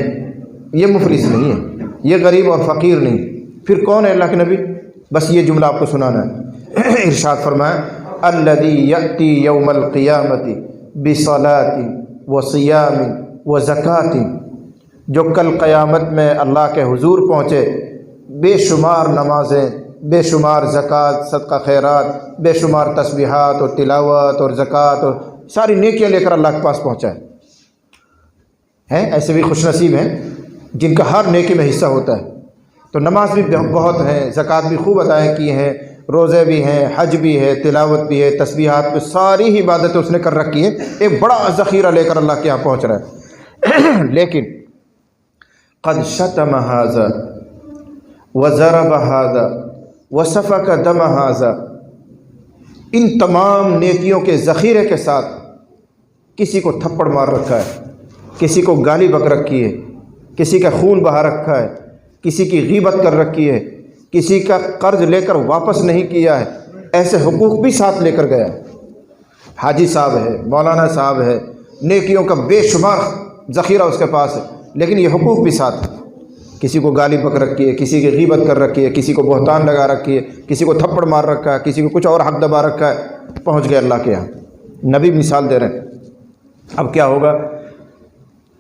یہ مفلس نہیں ہے، یہ غریب اور فقیر نہیں، پھر کون ہے اللہ کے نبی؟ بس یہ جملہ آپ کو سنانا ہے۔ ارشاد فرمایا الذی یأتی یوم القیامت بصلاۃ وصیام وزکوٰۃ، جو کل قیامت میں اللہ کے حضور پہنچے، بے شمار نمازیں، بے شمار زکوٰۃ، صدقہ خیرات، بے شمار تسبیحات اور تلاوت اور زکوٰۃ اور ساری نیکیاں لے کر اللہ کے پاس پہنچا ہے۔ ایسے بھی خوش نصیب ہیں جن کا ہر نیکی میں حصہ ہوتا ہے۔ تو نماز بھی بہت ہیں، زکوٰۃ بھی خوب ادا کی ہیں، روزے بھی ہیں، حج بھی ہے، تلاوت بھی ہے، تسبیحات بھی، ساری ہی عبادتیں اس نے کر رکھی ہیں، ایک بڑا ذخیرہ لے کر اللہ کے یہاں پہنچ رہا ہے۔ لیکن قد شتم ھذا وضرب ھذا وسفک دم ھذا، ان تمام نیکیوں کے ذخیرے کے ساتھ کسی کو تھپڑ مار رکھا ہے، کسی کو گالی بک رکھی ہے، کسی کا خون بہا رکھا ہے، کسی کی غیبت کر رکھی ہے، کسی کا قرض لے کر واپس نہیں کیا ہے، ایسے حقوق بھی ساتھ لے کر گیا ہے۔ حاجی صاحب ہے، مولانا صاحب ہے، نیکیوں کا بے شمار ذخیرہ اس کے پاس ہے، لیکن یہ حقوق بھی ساتھ ہے۔ کسی کو گالی بک رکھی ہے، کسی کی غیبت کر رکھی ہے، کسی کو بہتان لگا رکھی ہے، کسی کو تھپڑ مار رکھا ہے، کسی کو کچھ اور حق دبا رکھا ہے، پہنچ گئے اللہ کے یہاں۔ نبی مثال دے رہے ہیں۔ اب کیا ہوگا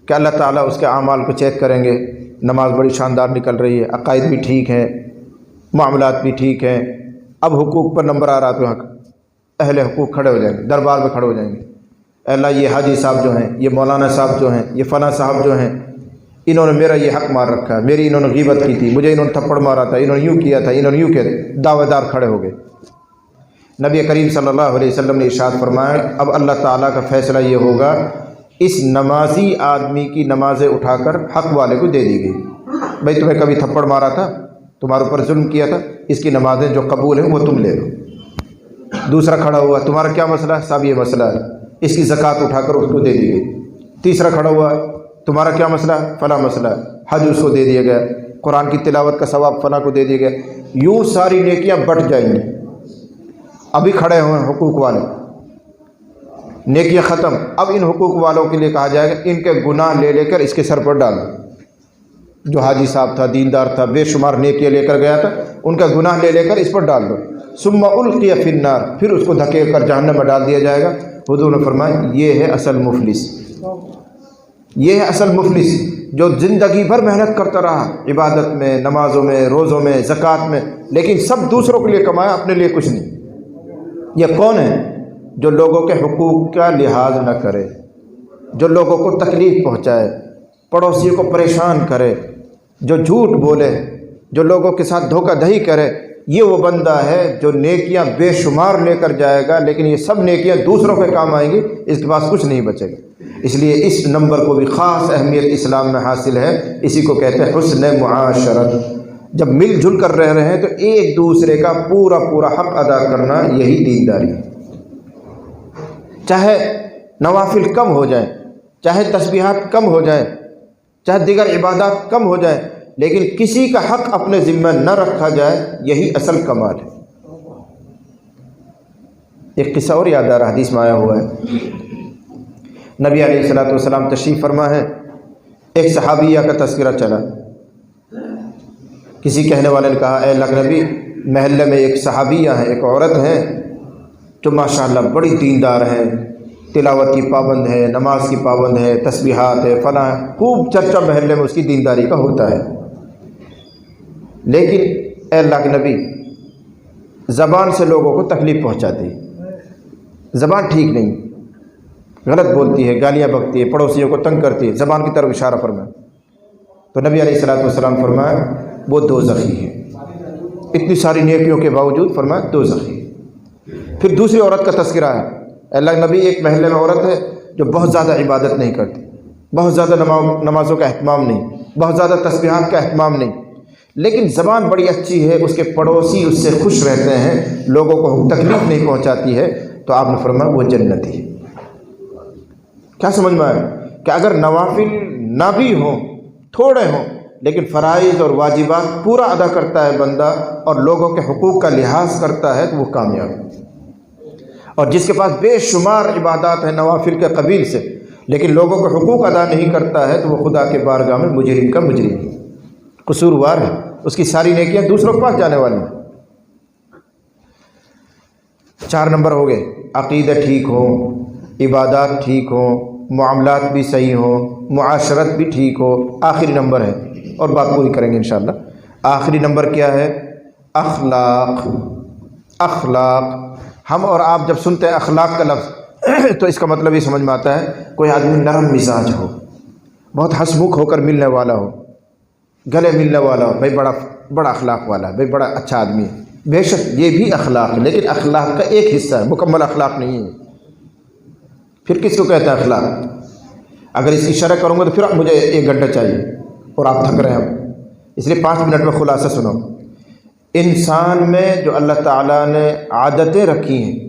کہ اللہ تعالیٰ اس کے اعمال کو چیک کریں گے، نماز بڑی شاندار نکل رہی ہے، عقائد بھی ٹھیک ہیں، معاملات بھی ٹھیک ہیں، اب حقوق پر نمبر آ رہا تو اہل حقوق کھڑے ہو جائیں گے، دربار میں کھڑے ہو جائیں گے۔ اے اللہ، یہ حاجی صاحب جو ہیں، یہ مولانا صاحب جو ہیں، یہ فلاں صاحب جو ہیں، انہوں نے میرا یہ حق مار رکھا ہے، میری انہوں نے غیبت کی تھی، مجھے انہوں نے تھپڑ مارا تھا، انہوں نے یوں کیا تھا، انہوں نے یوں کیا تھا، دعوے دار کھڑے ہو گئے۔ نبی کریم صلی اللہ علیہ وسلم نے ارشاد فرمایا، اب اللہ تعالیٰ کا فیصلہ یہ ہوگا، اس نمازی آدمی کی نمازیں اٹھا کر حق والے کو دے دی گئی۔ بھائی تمہیں کبھی تھپڑ مارا تھا، تمہارے اوپر ظلم کیا تھا، اس کی نمازیں جو قبول ہیں وہ تم لے لو۔ دوسرا کھڑا ہوا، تمہارا کیا مسئلہ ہے؟ صاحب یہ مسئلہ ہے، اس کی زکوٰۃ اٹھا کر اس کو دے دی گئی۔ تیسرا کھڑا ہوا، تمہارا کیا مسئلہ ہے؟ فلاں مسئلہ ہے، حج اس کو دے دیا گیا، قرآن کی تلاوت کا ثواب فلاں کو دے دیا گیا۔ یوں ساری نیکیاں بٹ جائیں گی۔ ابھی کھڑے ہوئے ہیں حقوق والے، نیکیاں ختم، اب ان حقوق والوں کے لیے کہا جائے گا ان کے گناہ لے لے کر اس کے سر پر ڈال دو۔ جو حاجی صاحب تھا، دیندار تھا، بے شمار نیکیاں لے کر گیا تھا، ان کا گناہ لے لے کر اس پر ڈال دو۔ ثم القی فی النار، پھر اس کو دھکیل کر جہنم میں ڈال دیا جائے گا۔ حضور نے فرمایا یہ ہے اصل مفلس، یہ ہے اصل مفلس جو زندگی بھر محنت کرتا رہا عبادت میں، نمازوں میں، روزوں میں، زکوٰۃ میں، لیکن سب دوسروں کے لیے کمایا، اپنے لیے کچھ نہیں۔ یہ کون ہے؟ جو لوگوں کے حقوق کا لحاظ نہ کرے، جو لوگوں کو تکلیف پہنچائے، پڑوسیوں کو پریشان کرے، جو جھوٹ بولے، جو لوگوں کے ساتھ دھوکہ دہی کرے۔ یہ وہ بندہ ہے جو نیکیاں بے شمار لے کر جائے گا، لیکن یہ سب نیکیاں دوسروں کے کام آئیں گی، اس کے پاس کچھ نہیں بچے گا۔ اس لیے اس نمبر کو بھی خاص اہمیت اسلام میں حاصل ہے، اسی کو کہتے ہیں حسن معاشرت۔ جب مل جل کر رہ رہے ہیں تو ایک دوسرے کا پورا پورا حق ادا کرنا، یہی دینداری ہے۔ چاہے نوافل کم ہو جائیں، چاہے تسبیحات کم ہو جائیں، چاہے دیگر عبادات کم ہو جائیں، لیکن کسی کا حق اپنے ذمہ نہ رکھا جائے، یہی اصل کمال ہے۔ ایک قصہ اور یاد آ رہا، حدیث میں آیا ہوا ہے۔ نبی علیہ الصلوۃ والسلام تشریف فرما ہے، ایک صحابیہ کا تذکرہ چلا۔ کسی کہنے والے نے کہا، اے اللہ کے نبی، محلے میں ایک صحابیہ ہے، ایک عورت ہے جو ماشاءاللہ بڑی دیندار ہے، تلاوت کی پابند ہے، نماز کی پابند ہے، تسبیحات ہے، فلاں، خوب چرچا محلے میں اس کی دینداری کا ہوتا ہے۔ لیکن اے اللہ کے نبی، زبان سے لوگوں کو تکلیف پہنچاتی ہے، زبان ٹھیک نہیں، غلط بولتی ہے، گالیاں بکتی ہے، پڑوسیوں کو تنگ کرتی ہے، زبان کی طرف اشارہ فرمایا۔ تو نبی علیہ الصلوۃ والسلام فرمایا وہ دوزخی ہے، اتنی ساری نیکیوں کے باوجود فرمایا دوزخی۔ پھر دوسری عورت کا تذکرہ ہے، اللہ کے نبی، ایک محلے میں عورت ہے جو بہت زیادہ عبادت نہیں کرتی، بہت زیادہ نمازوں کا اہتمام نہیں، بہت زیادہ تسبیحات کا اہتمام نہیں، لیکن زبان بڑی اچھی ہے، اس کے پڑوسی اس سے خوش رہتے ہیں، لوگوں کو تکلیف نہیں پہنچاتی ہے، تو آپ نے فرمایا وہ جنتی ہے۔ کیا سمجھ میں آیا کہ اگر نوافل نہ بھی ہوں، تھوڑے ہوں، لیکن فرائض اور واجبات پورا ادا کرتا ہے بندہ اور لوگوں کے حقوق کا لحاظ کرتا ہے تو وہ کامیاب ہے۔ اور جس کے پاس بے شمار عبادات ہیں نوافل کے قبیل سے، لیکن لوگوں کے حقوق ادا نہیں کرتا ہے تو وہ خدا کے بارگاہ میں مجرم کا مجرم ہے، قصوروار ہے، اس کی ساری نیکیاں دوسروں کے پاس جانے والی ہیں۔ 4 نمبر ہو گئے، عقیدہ ٹھیک ہو، عبادات ٹھیک ہوں، معاملات بھی صحیح ہوں، معاشرت بھی ٹھیک ہو۔ آخری نمبر ہے اور بات پوری کریں گے انشاءاللہ۔ آخری نمبر کیا ہے؟ اخلاق۔ اخلاق، ہم اور آپ جب سنتے ہیں اخلاق کا لفظ تو اس کا مطلب یہ سمجھ میں آتا ہے کوئی آدمی نرم مزاج ہو، بہت ہنسمکھ ہو کر ملنے والا ہو، گلے ملنے والا ہو، بھائی بڑا اخلاق والا ہے، بھائی بڑا اچھا آدمی ہے۔ بے شک یہ بھی اخلاق ہے، لیکن اخلاق کا ایک حصہ ہے، مکمل اخلاق نہیں ہے۔ پھر کس کو کہتا ہے اخلاق؟ اگر اس کی شرح کروں گا تو پھر مجھے 1 گھنٹہ چاہیے اور آپ تھک رہے ہیں، اس لیے 5 منٹ میں خلاصہ سنو۔ انسان میں جو اللہ تعالیٰ نے عادتیں رکھی ہیں،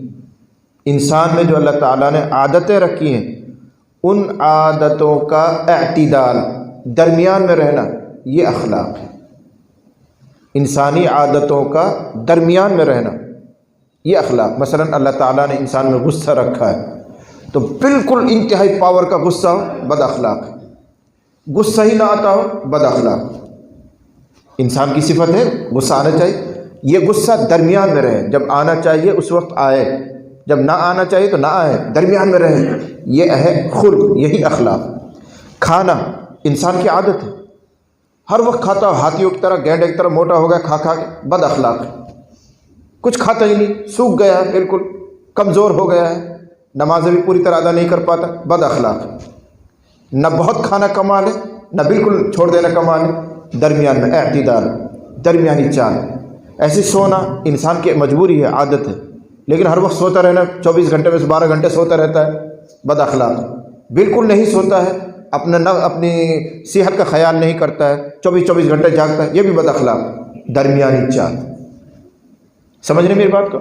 انسان میں جو اللہ تعالیٰ نے عادتیں رکھی ہیں، ان عادتوں کا اعتدال، درمیان میں رہنا، یہ اخلاق ہے۔ انسانی عادتوں کا درمیان میں رہنا یہ اخلاق۔ مثلا اللہ تعالیٰ نے انسان میں غصہ رکھا ہے تو بالکل انتہائی پاور کا غصہ ہو، بد اخلاق ہے۔ غصہ ہی نہ آتا ہو، بد اخلاق۔ انسان کی صفت ہے غصہ آنا چاہیے، یہ غصہ درمیان میں رہے، جب آنا چاہیے اس وقت آئے، جب نہ آنا چاہیے تو نہ آئے، درمیان میں رہے، یہ ہے خلق، یہی اخلاق۔ کھانا انسان کی عادت ہے، ہر وقت کھاتا ہو، ہاتھیوں کی طرح، گینڈے کی طرح موٹا ہو گیا کھا کھا کے، بد اخلاق ہے۔ کچھ کھاتا ہی نہیں، سوکھ گیا ہے، بالکل کمزور ہو گیا ہے، نمازیں بھی پوری طرح ادا نہیں کر پاتا، بد اخلاق ہے۔ نہ بہت کھانا کمال ہے، نہ بالکل چھوڑ دینا کمال ہے، درمیان میں اعتدال، درمیانی چال۔ ایسے سونا انسان کی مجبوری ہے، عادت ہے، لیکن ہر وقت سوتا رہنا، 24 گھنٹے میں سے 12 گھنٹے سوتا رہتا ہے، بد اخلاق۔ بالکل نہیں سوتا ہے، اپنی صحت کا خیال نہیں کرتا ہے، 24 گھنٹے جاگتا ہے، یہ بھی بد اخلاق، درمیانی چال۔ سمجھ رہے میری بات کو؟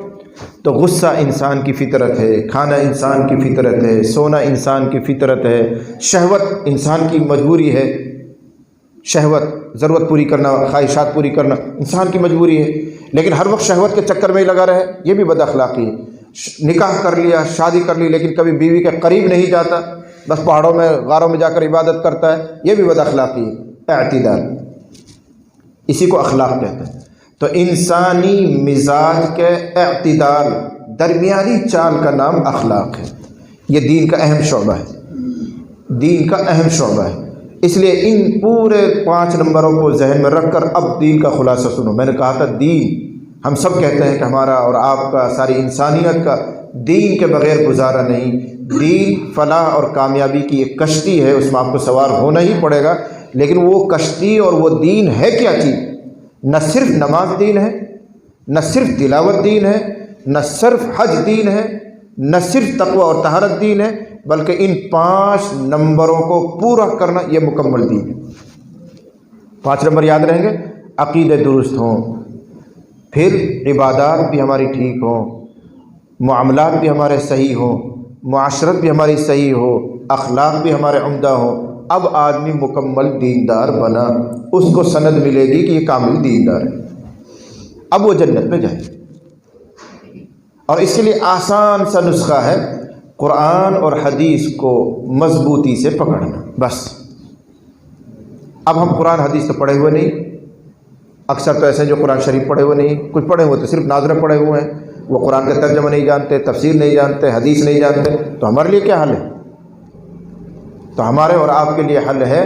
تو غصہ انسان کی فطرت ہے، کھانا انسان کی فطرت ہے، سونا انسان کی فطرت ہے، شہوت انسان کی مجبوری ہے، شہوت ضرورت پوری کرنا، خواہشات پوری کرنا انسان کی مجبوری ہے، لیکن ہر وقت شہوت کے چکر میں ہی لگا رہے، یہ بھی بد اخلاقی ہے۔ نکاح کر لیا، شادی کر لی، لیکن کبھی بیوی کے قریب نہیں جاتا، بس پہاڑوں میں غاروں میں جا کر عبادت کرتا ہے، یہ بھی بد اخلاقی ہے۔ اعتدال، اسی کو اخلاق کہتے ہیں۔ تو انسانی مزاج کے اعتدال، درمیانی چال کا نام اخلاق ہے۔ یہ دین کا اہم شعبہ ہے، دین کا اہم شعبہ ہے۔ اس لیے ان پورے 5 نمبروں کو ذہن میں رکھ کر اب دین کا خلاصہ سنو۔ میں نے کہا تھا دین، ہم سب کہتے ہیں کہ ہمارا اور آپ کا، ساری انسانیت کا دین کے بغیر گزارا نہیں۔ دین فلاح اور کامیابی کی ایک کشتی ہے، اس میں آپ کو سوار ہونا ہی پڑے گا، لیکن وہ کشتی اور وہ دین ہے کیا چیز؟ نہ صرف نماز دین ہے، نہ صرف تلاوت دین ہے، نہ صرف حج دین ہے، نہ صرف تقوی اور طہارت دین ہے، بلکہ ان 5 نمبروں کو پورا کرنا یہ مکمل دین ہے۔ 5 نمبر یاد رہیں گے، عقیدے درست ہوں، پھر عبادات بھی ہماری ٹھیک ہوں، معاملات بھی ہمارے صحیح ہوں، معاشرت بھی ہماری صحیح ہو، اخلاق بھی ہمارے عمدہ ہوں۔ اب آدمی مکمل دیندار بنا، اس کو سند ملے گی کہ یہ کامل دیندار ہے، اب وہ جنت میں جائے۔ اور اس کے لیے آسان سا نسخہ ہے، قرآن اور حدیث کو مضبوطی سے پکڑنا، بس۔ اب ہم قرآن حدیث تو پڑھے ہوئے نہیں، اکثر تو ایسے ہیں جو قرآن شریف پڑھے ہوئے نہیں، کچھ پڑھے ہوئے تو صرف ناظریں پڑھے ہوئے ہیں، وہ قرآن کا ترجمہ نہیں جانتے، تفسیر نہیں جانتے، حدیث نہیں جانتے، تو ہمارے لیے کیا حل ہے؟ تو ہمارے اور آپ کے لیے حل ہے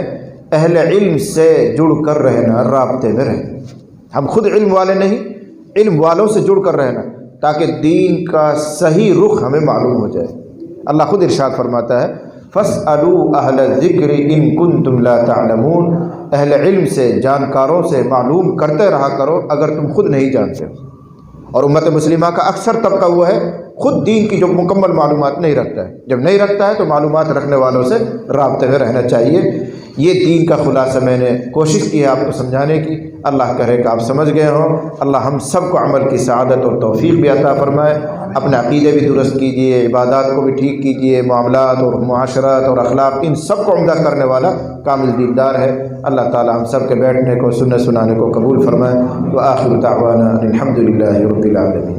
اہل علم سے جڑ کر رہنا، رابطے میں رہنا۔ ہم خود علم والے نہیں، علم والوں سے جڑ کر رہنا، تاکہ دین کا صحیح رخ ہمیں معلوم ہو جائے۔ اللہ خود ارشاد فرماتا ہے، فَاسْأَلُوا أَهْلَ الذِّكْرِ إِن كُنتُمْ لَا تَعْلَمُونَ، اہل علم سے، جانکاروں سے معلوم کرتے رہا کرو اگر تم خود نہیں جانتے ہو۔ اور امت مسلمہ کا اکثر طبقہ وہ ہے، خود دین کی جو مکمل معلومات نہیں رکھتا ہے. جب نہیں رکھتا ہے تو معلومات رکھنے والوں سے رابطے میں رہنا چاہیے. یہ دین کا خلاصہ میں نے کوشش کی ہے آپ کو سمجھانے کی. اللہ کرے کہ آپ سمجھ گئے ہوں. اللہ ہم سب کو عمل کی سعادت اور توفیق بھی عطا فرمائے. اپنے عقیدے بھی درست کیجیے، عبادات کو بھی ٹھیک کیجیے، معاملات اور معاشرت اور اخلاق ان سب کو عمدہ کرنے والا کامل دیندار ہے. اللہ تعالی ہم سب کے بیٹھنے کو، سننے سنانے کو قبول فرمائے. وآخر دعوانا الحمد للہ رب العالمین.